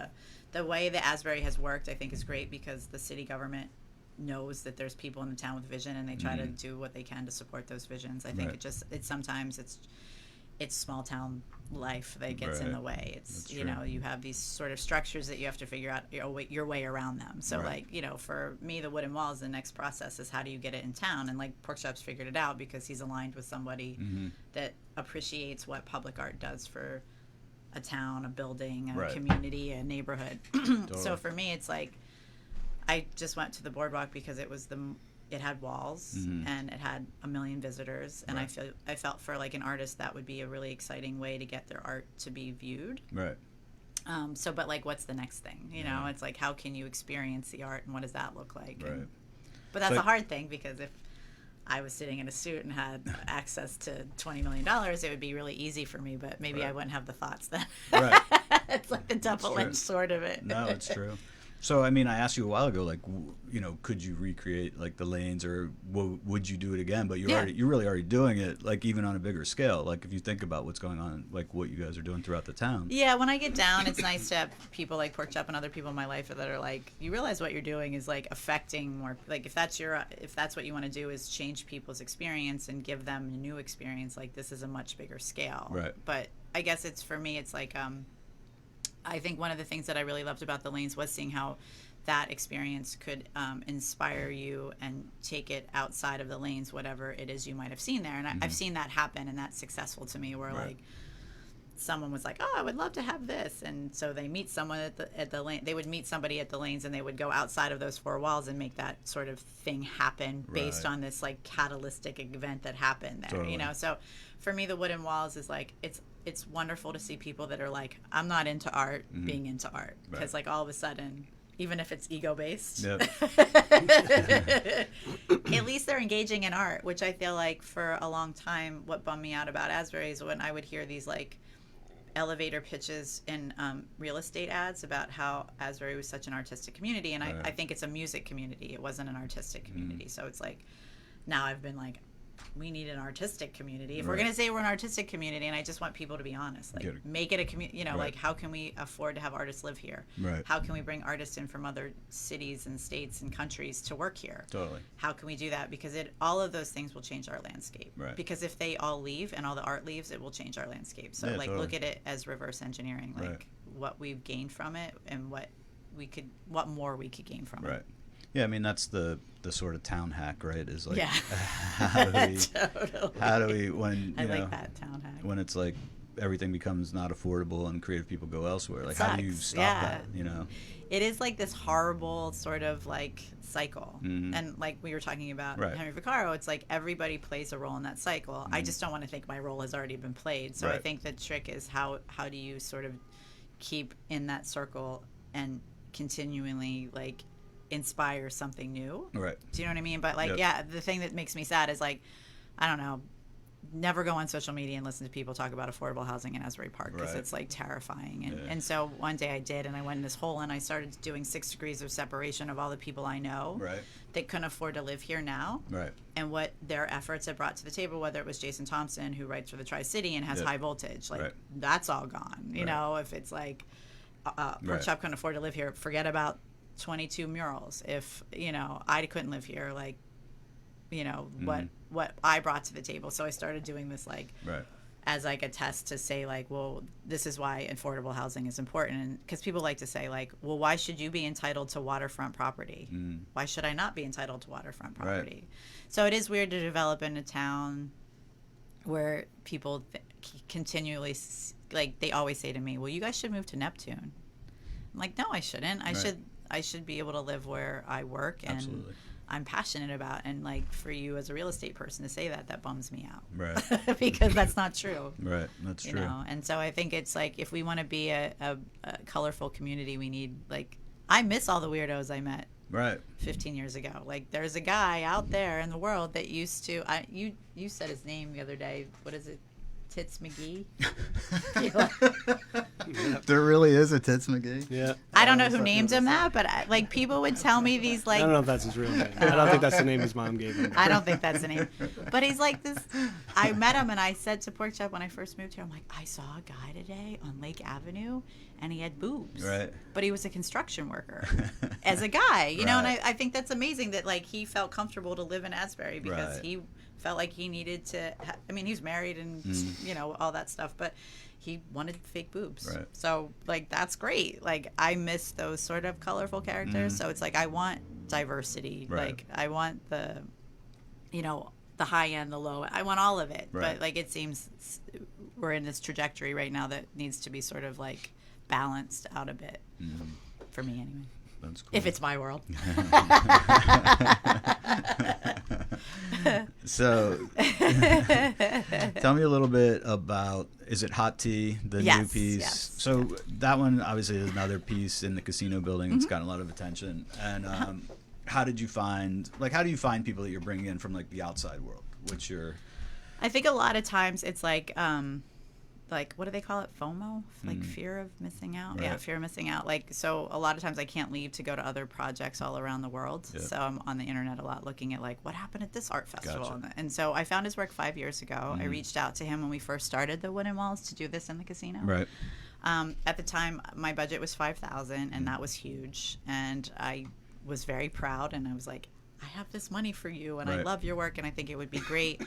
the way that Asbury has worked, I think is great because the city government knows that there's people in the town with vision and they try to do what they can to support those visions. I think sometimes it's small town life that gets in the way. It's you have these sort of structures that you have to figure out your way around them. So like for me, the wooden walls, the next process is how do you get it in town? And like Porkchop's figured it out because he's aligned with somebody that appreciates what public art does for a town, a building, a community, a neighborhood. So for me, it's like I just went to the boardwalk because it had walls and it had 1 million visitors, and I felt for like an artist that would be a really exciting way to get their art to be viewed. But like, what's the next thing? You know, it's like, how can you experience the art, and what does that look like? Right. But that's a hard thing, because if I was sitting in a suit and had access to $20 million, it would be really easy for me, but maybe I wouldn't have the thoughts then. Right. It's like the double-edged sword of it. No, it's true. So, I mean, I asked you a while ago, like, you know, could you recreate like the lanes, or would you do it again? But you're really already doing it, like, even on a bigger scale. Like, if you think about what's going on, like what you guys are doing throughout the town. Yeah, when I get down, it's nice to have people like Porkchop and other people in my life that are like, you realize what you're doing is like affecting more. Like, if that's what you want to do is change people's experience and give them a new experience, like, this is a much bigger scale. Right. But I guess it's, for me, it's like, I think one of the things that I really loved about the lanes was seeing how that experience could inspire you and take it outside of the lanes, whatever it is you might have seen there. And I've seen that happen, and that's successful to me, where like someone was like, oh, I would love to have this. And so they meet someone at the lane. They would meet somebody at the lanes, and they would go outside of those four walls and make that sort of thing happen based on this like catalytic event that happened there, you know? So for me, the wooden walls is like, it's wonderful to see people that are like, I'm not into art being into art, because like all of a sudden, even if it's ego based, at least they're engaging in art, which I feel like for a long time, what bummed me out about Asbury is when I would hear these like elevator pitches in real estate ads about how Asbury was such an artistic community, and I think it's a music community. It wasn't an artistic community. So it's like, now I've been like, we need an artistic community. If we're going to say we're an artistic community, and I just want people to be honest, like, make it a community, you know, like, how can we afford to have artists live here? How can we bring artists in from other cities and states and countries to work here? How can we do that? Because all of those things will change our landscape. Because if they all leave and all the art leaves, it will change our landscape. So look at it as reverse engineering, like what we've gained from it and what more we could gain from it. Yeah, I mean, that's the sort of town hack, right? Is like, how do we when I like that town hack, when it's like everything becomes not affordable and creative people go elsewhere, like, how do you stop that, you know? It is like this horrible sort of like cycle, and like we were talking about Henry Vaccaro, it's like everybody plays a role in that cycle. I just don't want to think my role has already been played, so I think the trick is how do you sort of keep in that circle and continually like inspire something new. Do you know what I mean? But like, the thing that makes me sad is like, I don't know, never go on social media and listen to people talk about affordable housing in Asbury Park, because it's like terrifying. And so one day I did, and I went in this hole, and I started doing 6 degrees of separation of all the people I know that couldn't afford to live here now, and what their efforts had brought to the table, whether it was Jason Thompson, who writes for the Tri-City and has high voltage, like that's all gone. You know, if it's like Porkchop couldn't afford to live here, forget about 22 murals. If, you know, I couldn't live here, like, you know, what I brought to the table. So I started doing this like as like a test to say like, well, this is why affordable housing is important. Because people like to say like, well, why should you be entitled to waterfront property? Why should I not be entitled to waterfront property? So it is weird to develop in a town where people continually, like, they always say to me, well, you guys should move to Neptune. I'm like, no, I shouldn't. I should be able to live where I work and I'm passionate about. And like, for you as a real estate person to say that bums me out. Because that's not true. That's true. You know? And so I think it's like, if we want to be a colorful community, we need, like, I miss all the weirdos I met 15 years ago. Like, there's a guy out there in the world that used to, you said his name the other day. What is it? Tits McGee. There really is a Tits McGee. Yeah. I don't know who named him that, but like, people would tell me these like. I don't know if that's his real name. I don't think that's the name his mom gave him. I don't think that's the name. But he's like this. I met him, and I said to Porkchop when I first moved here, I'm like, I saw a guy today on Lake Avenue, and he had boobs. But he was a construction worker as a guy, you know. And I think that's amazing that like he felt comfortable to live in Asbury because he felt like he needed to I mean, he's married and you know, all that stuff, but he wanted fake boobs. So like, that's great. Like, I miss those sort of colorful characters. So it's like, I want diversity. Like, I want the, you know, the high end, the low, I want all of it. But like, it seems we're in this trajectory right now that needs to be sort of like balanced out a bit, for me anyway. That's cool. If it's my world. So, tell me a little bit about, is it Hot Tea, the new piece? Yes. So that one obviously is another piece in the casino building that's gotten a lot of attention. And how do you find people that you're bringing in from like the outside world? What's your... I think a lot of times it's like what do they call it? FOMO? Like fear of missing out? Right. Yeah, fear of missing out. Like, so a lot of times I can't leave to go to other projects all around the world. Yep. So I'm on the internet a lot looking at like what happened at this art festival. Gotcha. And so I found his work 5 years ago. I reached out to him when we first started the Wooden Walls to do this in the casino. Right. At the time, my budget was $5,000, and that was huge. And I was very proud, and I was like, I have this money for you, and I Right. love your work, and I think it would be great.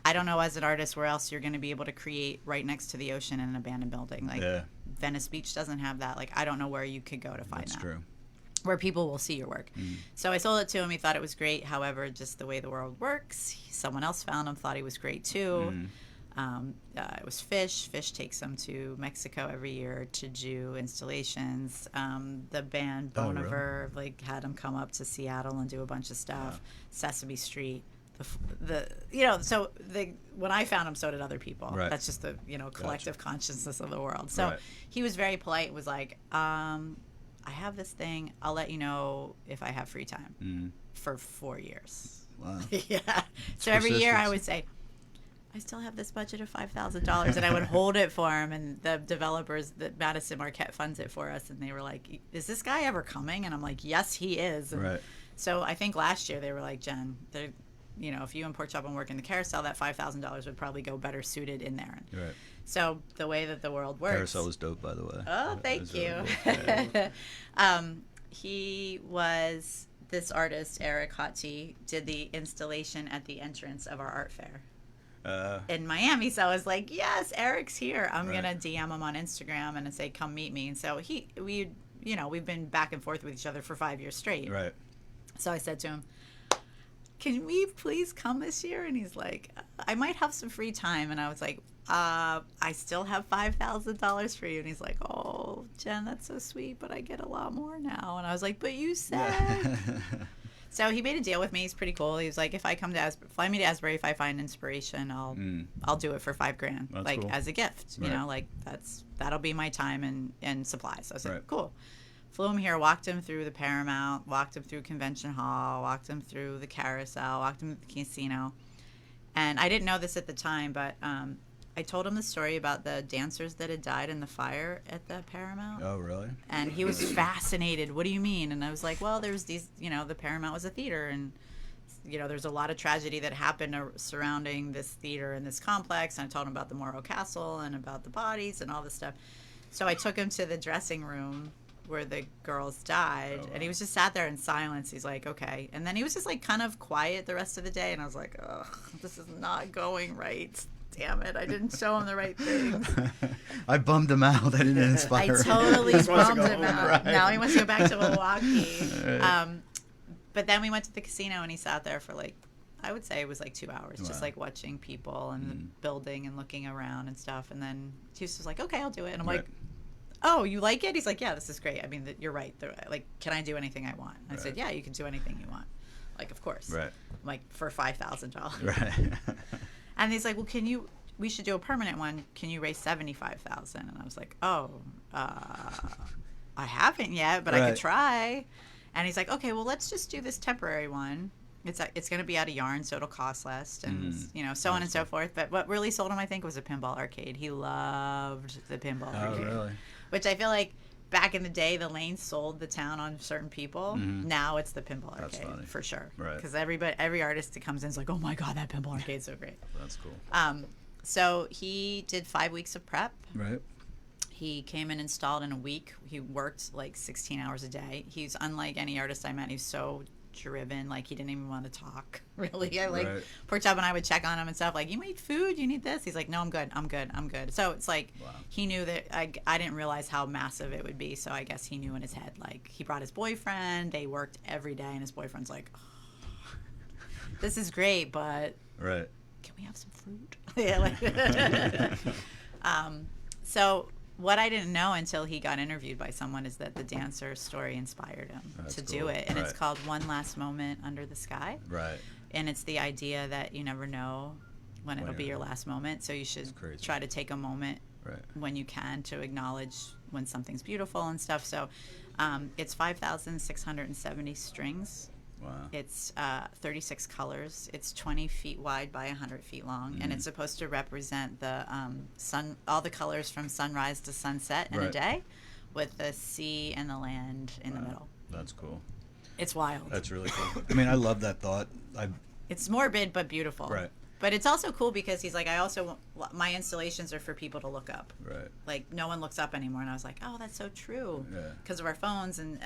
I don't know as an artist where else you're going to be able to create right next to the ocean in an abandoned building. Like Venice Beach doesn't have that. Like I don't know where you could go to find That's that. true. Where people will see your work. So I sold it to him. He thought it was great. However, just the way the world works, someone else found him, thought he was great too. It was Fish. Fish takes him to Mexico every year to do installations. The band Bon Iver had him come up to Seattle and do a bunch of stuff. Sesame Street. When I found him, so did other people. Right. That's just the collective consciousness of the world. So he was very polite and was like, I have this thing. I'll let you know if I have free time for 4 years. Wow. Yeah. So every year I would say, I still have this budget of $5,000, and I would hold it for him. And the developers, that Madison Marquette funds it for us, and they were like, "Is this guy ever coming?" And I'm like, "Yes, he is." And Right. so I think last year they were like, "Jen, if you and Porkchop and work in the carousel, that $5,000 would probably go better suited in there." Right. So the way that the world works. Carousel was dope, by the way. Oh, thank you. He was this artist, Eric Hottie, did the installation at the entrance of our art fair in Miami. So I was like, yes, Eric's here. I'm Right. gonna DM him on Instagram and say, come meet me. And so we've been back and forth with each other for 5 years straight. Right. So I said to him, can we please come this year? And he's like, I might have some free time. And I was like, I still have $5,000 for you. And he's like, oh, Jen, that's so sweet, but I get a lot more now. And I was like, but you said. So he made a deal with me. He's pretty cool. He was like, if I come to fly me to Asbury, if I find inspiration, I'll do it for $5,000, That's cool. as a gift. Right. You know, that'll be my time and supplies. So I said, Right. cool. Flew him here, walked him through the Paramount, walked him through Convention Hall, walked him through the Carousel, walked him to the casino. And I didn't know this at the time, but I told him the story about the dancers that had died in the fire at the Paramount. Oh, really? And he was fascinated. What do you mean? And I was like, well, there's these, the Paramount was a theater, and there's a lot of tragedy that happened surrounding this theater and this complex. And I told him about the Morro Castle and about the bodies and all this stuff. So I took him to the dressing room where the girls died, and he was just sat there in silence. He's like, okay. And then he was just kind of quiet the rest of the day, and I was like, ugh, this is not going right. Damn it, I didn't show him the right things. I bummed him out. I didn't inspire I totally Just wants to bummed go him home. out. Right. Now he wants to go back to Milwaukee. Right. But then we went to the casino, and he sat there for I would say it was 2 hours, just Wow. watching people and the building and looking around and stuff. And then he was just like, okay, I'll do it. And I'm Right. like, oh, you like it? He's like, yeah, this is great. I mean, you're right. Can I do anything I want? I said, yeah, you can do anything you want. Of course. Right. I'm like, for $5,000. Right. And he's like, well, we should do a permanent one. Can you raise $75,000? And I was like, oh, I haven't yet, but I Right. could try. And he's like, okay, well, let's just do this temporary one. It's going to be out of yarn, so it'll cost less, and so on and so forth. But what really sold him, I think, was a pinball arcade. He loved the pinball arcade, really? which I feel like back in the day, the lanes sold the town on certain people. Now it's the pinball That's arcade funny. for sure, Right. because every artist that comes in is like, oh my god, that pinball arcade's so great. That's cool. So he did 5 weeks of prep. Right. He came and installed in a week. He worked 16 hours a day. He's unlike any artist I met. He's so driven. He didn't even want to talk, really. Right. Porkchop and I would check on him and stuff. You need food? You need this? He's like, no, I'm good. So it's Wow. he knew that I didn't realize how massive it would be. So I guess he knew in his head. He brought his boyfriend. They worked every day, and his boyfriend's like, oh, this is great, but Right. can we have some fruit? Yeah. So what I didn't know until he got interviewed by someone is that the dancer story inspired him to do it. And it's called One Last Moment Under the Sky. Right. And it's the idea that you never know when it'll be your last moment. So you should try to take a moment when you can to acknowledge when something's beautiful and stuff. So it's 5,670 strings. Wow. It's 36 colors. It's 20 feet wide by 100 feet long, and it's supposed to represent the all the colors from sunrise to sunset in a day, with the sea and the land in the middle. That's cool. It's wild. That's really cool. I mean, I love that thought. It's morbid but beautiful. Right. But it's also cool because he's like, my installations are for people to look up. Right. Like, no one looks up anymore. And I was like, oh, that's so true. Yeah. Because of our phones and,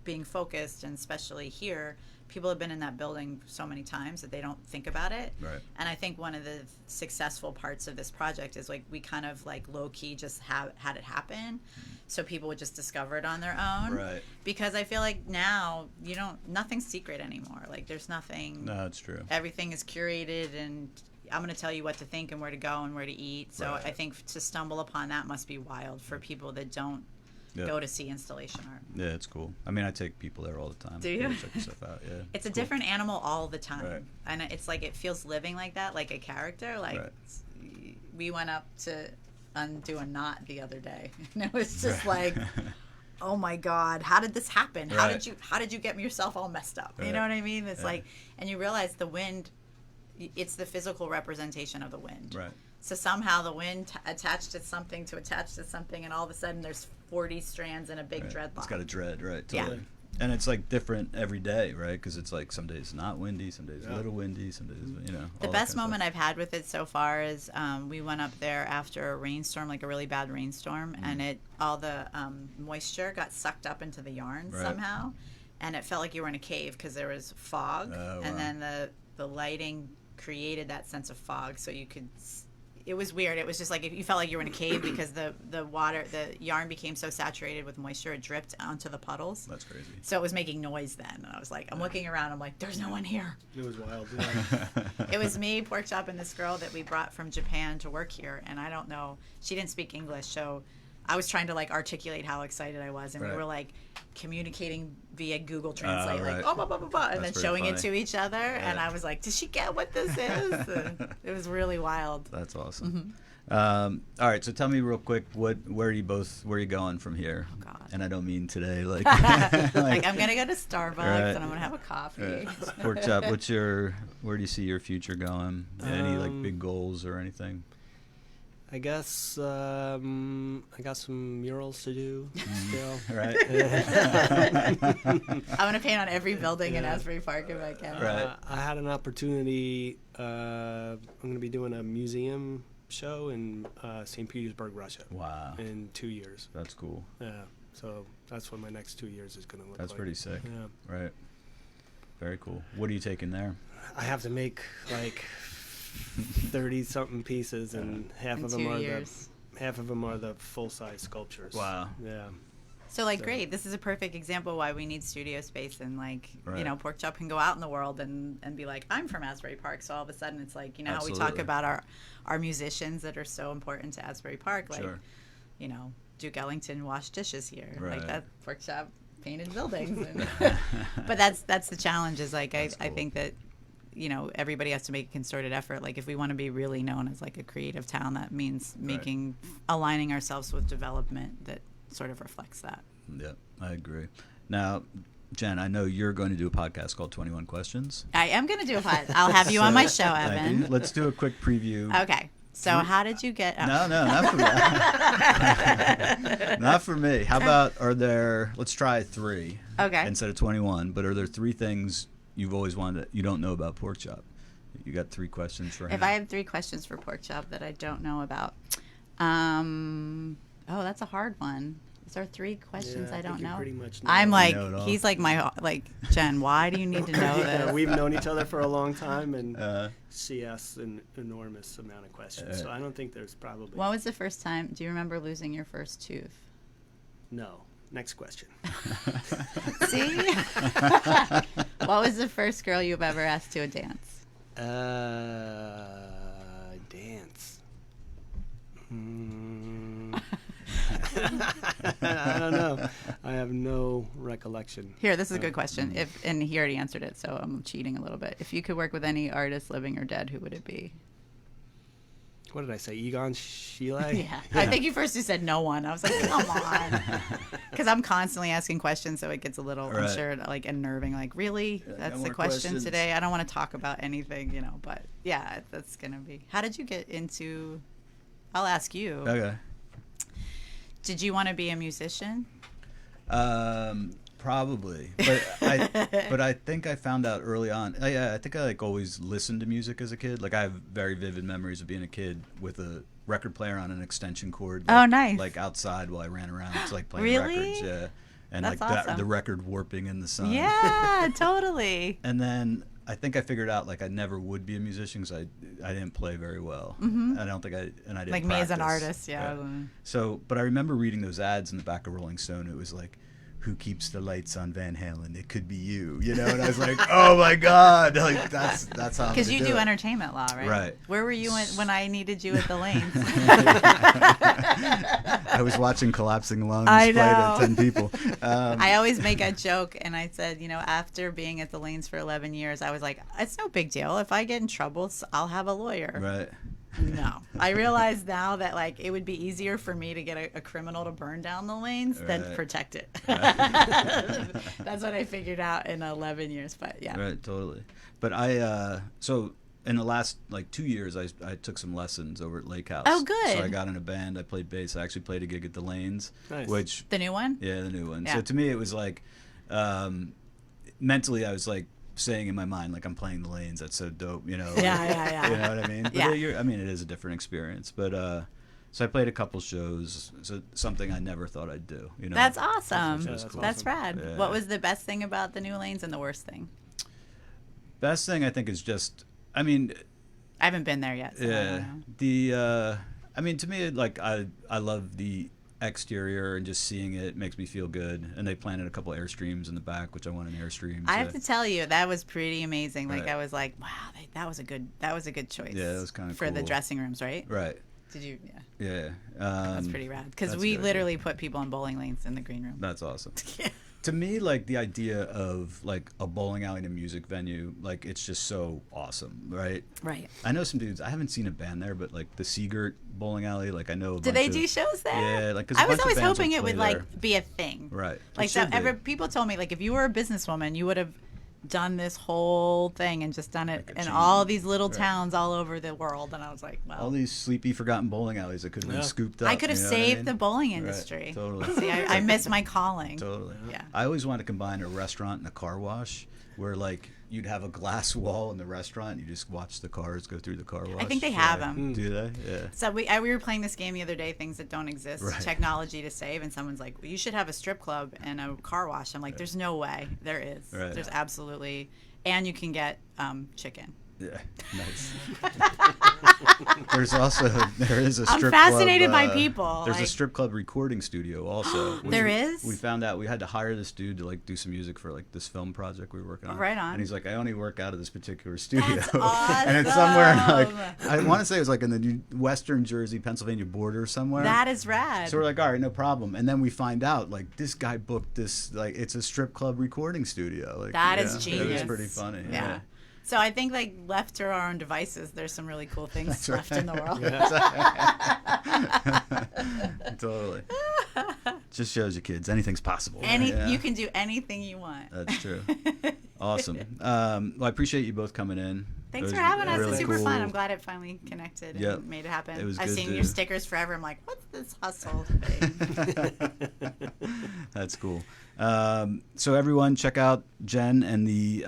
being focused, and especially here, people have been in that building so many times that they don't think about it. Right. And I think one of the successful parts of this project is, like, we kind of, like, low-key just had it happen. So people would just discover it on their own. Right. Because I feel like now nothing's secret anymore. Like, there's nothing. No, it's true. Everything is curated, and I'm going to tell you what to think and where to go and where to eat. So I think to stumble upon that must be wild for people that don't go to see installation art. Yeah, it's cool. I mean, I take people there all the time. Do you? Check stuff out. Yeah. It's a cool. different animal all the time. Right. And it's like it feels living like that, like a character. Like we went up to undo a knot the other day. And it was just like, oh my God, how did this happen? How did you get yourself all messed up? You know what I mean? It's like, and you realize the wind, it's the physical representation of the wind. Right. So somehow the wind attached to something, and all of a sudden there's 40 strands in a big dreadlock. It's got a dread, right? Totally. Yeah. And it's like different every day, right? Because it's like some days not windy, some days a little windy, some days, The best moment I've had with it so far is we went up there after a rainstorm, like a really bad rainstorm, and all the moisture got sucked up into the yarn somehow, and it felt like you were in a cave because there was fog, and then the lighting created that sense of fog, so you could. It was weird. It was just like you felt like you were in a cave because the yarn became so saturated with moisture, it dripped onto the puddles. That's crazy. So it was making noise then. And I was like, I'm looking around. I'm like, there's no one here. It was wild. It was me, Porkchop, and this girl that we brought from Japan to work here. And I don't know. She didn't speak English. So I was trying to like articulate how excited I was. And we were like communicating via Google Translate, like, oh, blah, blah, blah, blah, and then showing it to each other. And I was like, does she get what this is? And it was really wild. That's awesome. All right, so tell me real quick, where are you going from here? Oh, God. And I don't mean today, like, like I'm gonna go to Starbucks and I'm gonna have a coffee. Porkchop, where do you see your future going? Any like big goals or anything? I guess I got some murals to do still. Right. I'm gonna paint on every building in Asbury Park if I can. Right. I had an opportunity. I'm gonna be doing a museum show in St. Petersburg, Russia. Wow. In 2 years. That's cool. Yeah. So that's what my next 2 years is gonna look like. That's pretty sick. Yeah. Right. Very cool. What are you taking there? I have to make like 30-something pieces, and half of them are the full-size sculptures. Wow. Yeah. So great. This is a perfect example why we need studio space, and Porkchop can go out in the world and be like, I'm from Asbury Park. So all of a sudden it's like, how we talk about our musicians that are so important to Asbury Park, like, Duke Ellington washed dishes here, like that. Porkchop painted buildings, but that's the challenge. Is like I think that. Everybody has to make a concerted effort. Like if we want to be really known as like a creative town, that means aligning ourselves with development that sort of reflects that. Yeah, I agree. Now, Jen, I know you're going to do a podcast called 21 Questions. I am going to do a podcast. I'll have you on my show, Evan. Let's do a quick preview. Okay. So how did you get... No, not for me. Not for me. How about, let's try 3 instead of 21, but are there 3 things you've always wanted you don't know about Porkchop? You got 3 questions for him. If I have 3 questions for Porkchop that I don't know about, that's a hard one. Is there 3 questions I don't know? Pretty much I'm like, he's like Jen, why do you need to know this? We've known each other for a long time, and she asks an enormous amount of questions. So I don't think there's probably. When was the first time? Do you remember losing your first tooth? No. Next question. See? What was the first girl you've ever asked to a dance? Dance. I don't know. I have no recollection. Here, this is a good question. And he already answered it, so I'm cheating a little bit. If you could work with any artist, living or dead, who would it be? What did I say? Egon Schiele? Yeah. I think you first just said no one. I was like, come on. Because I'm constantly asking questions, so it gets a little, I'm sure, like unnerving. Like, really? That's no the more question questions. today? I don't want to talk about anything, But yeah, that's going to be. How did you get into? I'll ask you. Okay. Did you want to be a musician? Probably, but I think I found out early on. I think I like always listened to music as a kid. Like I have very vivid memories of being a kid with a record player on an extension cord. Like, oh, nice! Like outside while I ran around, it's like playing really? records. Yeah, and that's like awesome. the record warping in the sun. Yeah, totally. And then I think I figured out like I never would be a musician because I didn't play very well. Mm-hmm. I don't think I didn't like practice. Me as an artist, yeah. So, but I remember reading those ads in the back of Rolling Stone. It was like, who keeps the lights on Van Halen? It could be you, And I was like, oh my God, like that's how. Because you do entertainment law, right? Right. Where were you when I needed you at the Lanes? I was watching Collapsing Lungs I play know. to 10 people. I always make a joke, and I said, after being at the Lanes for 11 years, I was like, it's no big deal. If I get in trouble, I'll have a lawyer. Right. No. I realize now that like it would be easier for me to get a criminal to burn down the Lanes than protect it. That's what I figured out in 11 years, but yeah. Right, totally. But so in the last like 2 years, I took some lessons over at Lake House. Oh, good. So I got in a band. I played bass. I actually played a gig at the Lanes. Nice. Which The new one? Yeah, the new one. Yeah. So to me, it was like mentally, I was like saying in my mind, like I'm playing the Lanes. That's so dope, Yeah. You know what I mean? But Yeah. it is a different experience. But so I played a couple shows. So something I never thought I'd do. That's awesome. Which was cool. That's rad. Yeah. What was the best thing about the new Lanes and the worst thing? Best thing I think is just, I haven't been there yet. So I don't know. To me, like I love the exterior and just seeing it makes me feel good. And they planted a couple Airstreams in the back, which I want an Airstream. I have to tell you, that was pretty amazing. Like Right. I was like, wow, that was a good choice. Yeah, it was kind of for cool. the dressing rooms, right? Right. Did you? Yeah. Yeah. That's pretty rad. Because that's we good. literally put people in bowling lanes in the green room. That's awesome. Yeah. To me, like the idea of like a bowling alley and a music venue, like it's just so awesome, right? Right. I know some dudes. I haven't seen a band there, but like the Seagirt Bowling Alley, like I know. Do they do shows there? Yeah, like 'cause I a was bunch of always bands hoping it play would there. like be a thing. Right. Like It should be. people told me like if you were a businesswoman, you would have done this whole thing and just done it Like a in chain. all these little Right. towns all over the world. And I was like, well, All these sleepy, forgotten bowling alleys that could have been scooped up. I could have you know what I saved mean? the bowling Right, industry. totally. See, I miss my calling. Totally. Yeah. I always wanted to combine a restaurant and a car wash, where like you'd have a glass wall in the restaurant, and you just watch the cars go through the car wash. I think they have Right. them. Do they? Yeah. So we were playing this game the other day, things that don't exist, Right. technology to save, and someone's like, well, you should have a strip club and a car wash. I'm like, there's no way. There is. Right. There's absolutely. And you can get chicken. Yeah, nice. there is a strip I'm fascinated club, by people. There's a like- strip club recording studio also. There is? We found out we had to hire this dude to like do some music for like this film project we were working on. Right on. And he's like, I only work out of this particular studio. That's And it's somewhere awesome. like I want to say it was like in the Western Jersey, Pennsylvania border somewhere. That is rad. So we're like, all right, no problem. And then we find out like this guy booked this like it's a strip club recording studio. Like That is It was genius. pretty funny. Yeah. So I think like left to our own devices, there's some really cool things left in the world. Totally. Just shows you kids anything's possible. You can do anything you want. That's true. Awesome. Well, I appreciate you both coming in. Thanks It for was having us. really It's super cool. fun. I'm glad it finally connected and Yep. made it happen. It was I've good seen to- your stickers forever. I'm like, what's this hustle thing? That's cool. So everyone, check out Jenn and the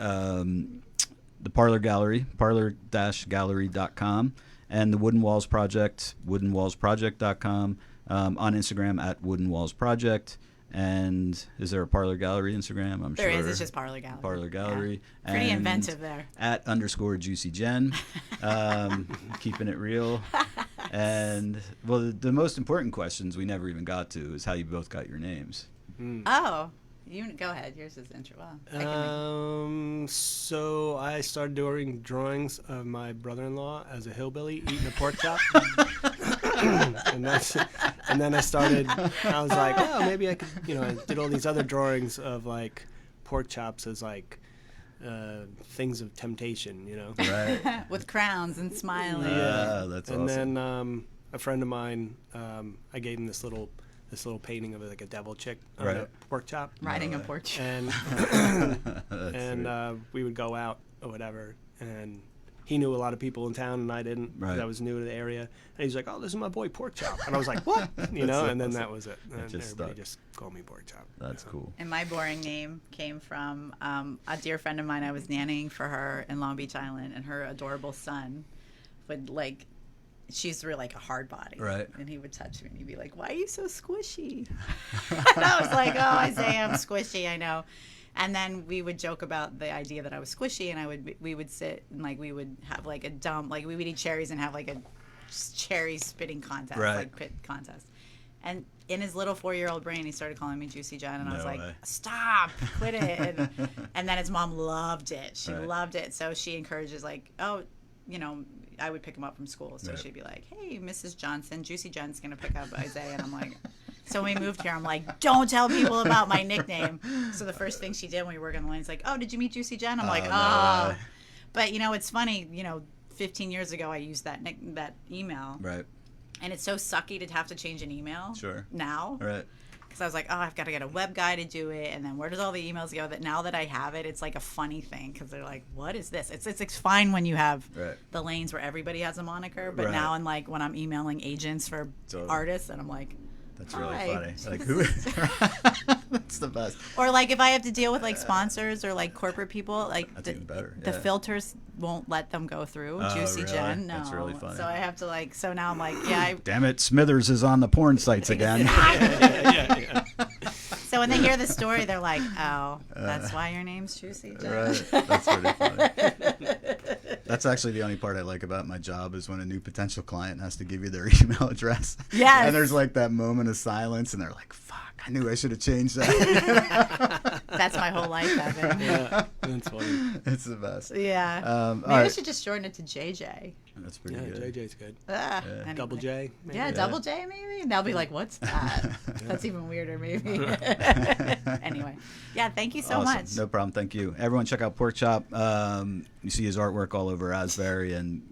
Parlor Gallery, parlor-gallery.com, and the Wooden Walls Project, woodenwallsproject.com, on Instagram at Wooden Walls Project. And is there a Parlor Gallery Instagram? I'm There sure. is. It's just Parlor Gallery. Parlor Gallery. Yeah. Pretty And inventive there. at _JuicyJenn, keeping it real. And well, the most important questions we never even got to is how you both got your names. Oh, you go ahead. Yours is intro. Well, I can So I started doing drawings of my brother-in-law as a hillbilly eating a pork chop. And And then I was like, oh, maybe I could, I did all these other drawings of like pork chops as like things of temptation, Right. With crowns and smiling. Yeah, that's and awesome. then a friend of mine, I gave him this little painting of like a devil chick on a pork chop. Riding a pork chop. And we would go out or whatever, and he knew a lot of people in town, and I didn't, because I was new to the area. And he's like, "Oh, this is my boy Porkchop," and I was like, "What?" And then awesome. that was it. And everybody stuck. just called me Porkchop. That's cool. And my boring name came from a dear friend of mine. I was nannying for her in Long Beach Island, and her adorable son would like. She's really like a hard body. Right. And he would touch me and he'd be like, "Why are you so squishy?" And I was like, "Oh, Isaiah, I'm squishy, I know." And then we would joke about the idea that I was squishy, and we would sit and like we would have like a dump, like we would eat cherries and have like a cherry spitting contest, like pit contest. And in his little 4-year-old brain, he started calling me Juicy Jen, and I was like, "Stop, quit it!" And then his mom loved it. She loved it, so she encourages like, "Oh, I would pick him up from school, so she'd be like, 'Hey, Mrs. Johnson, Juicy Jen's gonna pick up Isaiah,' and I'm like." So when we moved here, I'm like, "Don't tell people about my nickname." So the first thing she did when we were working the lane's like, "Oh, did you meet Juicy Jen?" I'm like, "Oh." But it's funny. 15 years ago, I used that email. Right. And it's so sucky to have to change an email. Sure. Now. Right. Because I was like, oh, I've got to get a web guy to do it, and then where does all the emails go? That now that I have it, it's like a funny thing because they're like, what is this? It's fine when you have the lanes where everybody has a moniker, but now in like when I'm emailing agents for artists, and I'm like, that's really funny. Like who? That's the best. Or like if I have to deal with like sponsors or like corporate people, like that's even better. The filters won't let them go through. Juicy really? Jen, no. That's really funny. So I have to like. So now I'm like, yeah. Damn it, Smithers is on the porn sites again. Yeah. So when they hear the story, they're like, "Oh, that's why your name's Juicy Jen." Right. That's pretty funny. That's actually the only part I like about my job is when a new potential client has to give you their email address. Yes. And there's like that moment of silence, and they're like, "Fuck, I knew I should have changed that." That's my whole life, Evan. Yeah, that's funny. It's the best. Yeah. Maybe I should just shorten it to JJ. That's pretty good. JJ's good. Anyway. Double J. Maybe. Yeah, double J maybe. And they'll be like, "What's that?" That's even weirder, maybe. Anyway, yeah. Thank you so Awesome. much. No problem. Thank you. Everyone, check out Porkchop. You see his artwork all over Asbury and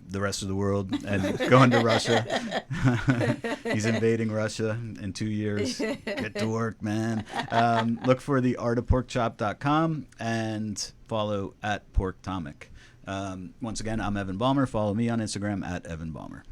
the rest of the world, and going to Russia. He's invading Russia in 2 years. Get to work, man. Look for the artofporkchop.com and follow @PorkTomic. Once again, I'm Evan Balmer. Follow me on Instagram @EvanBalmer.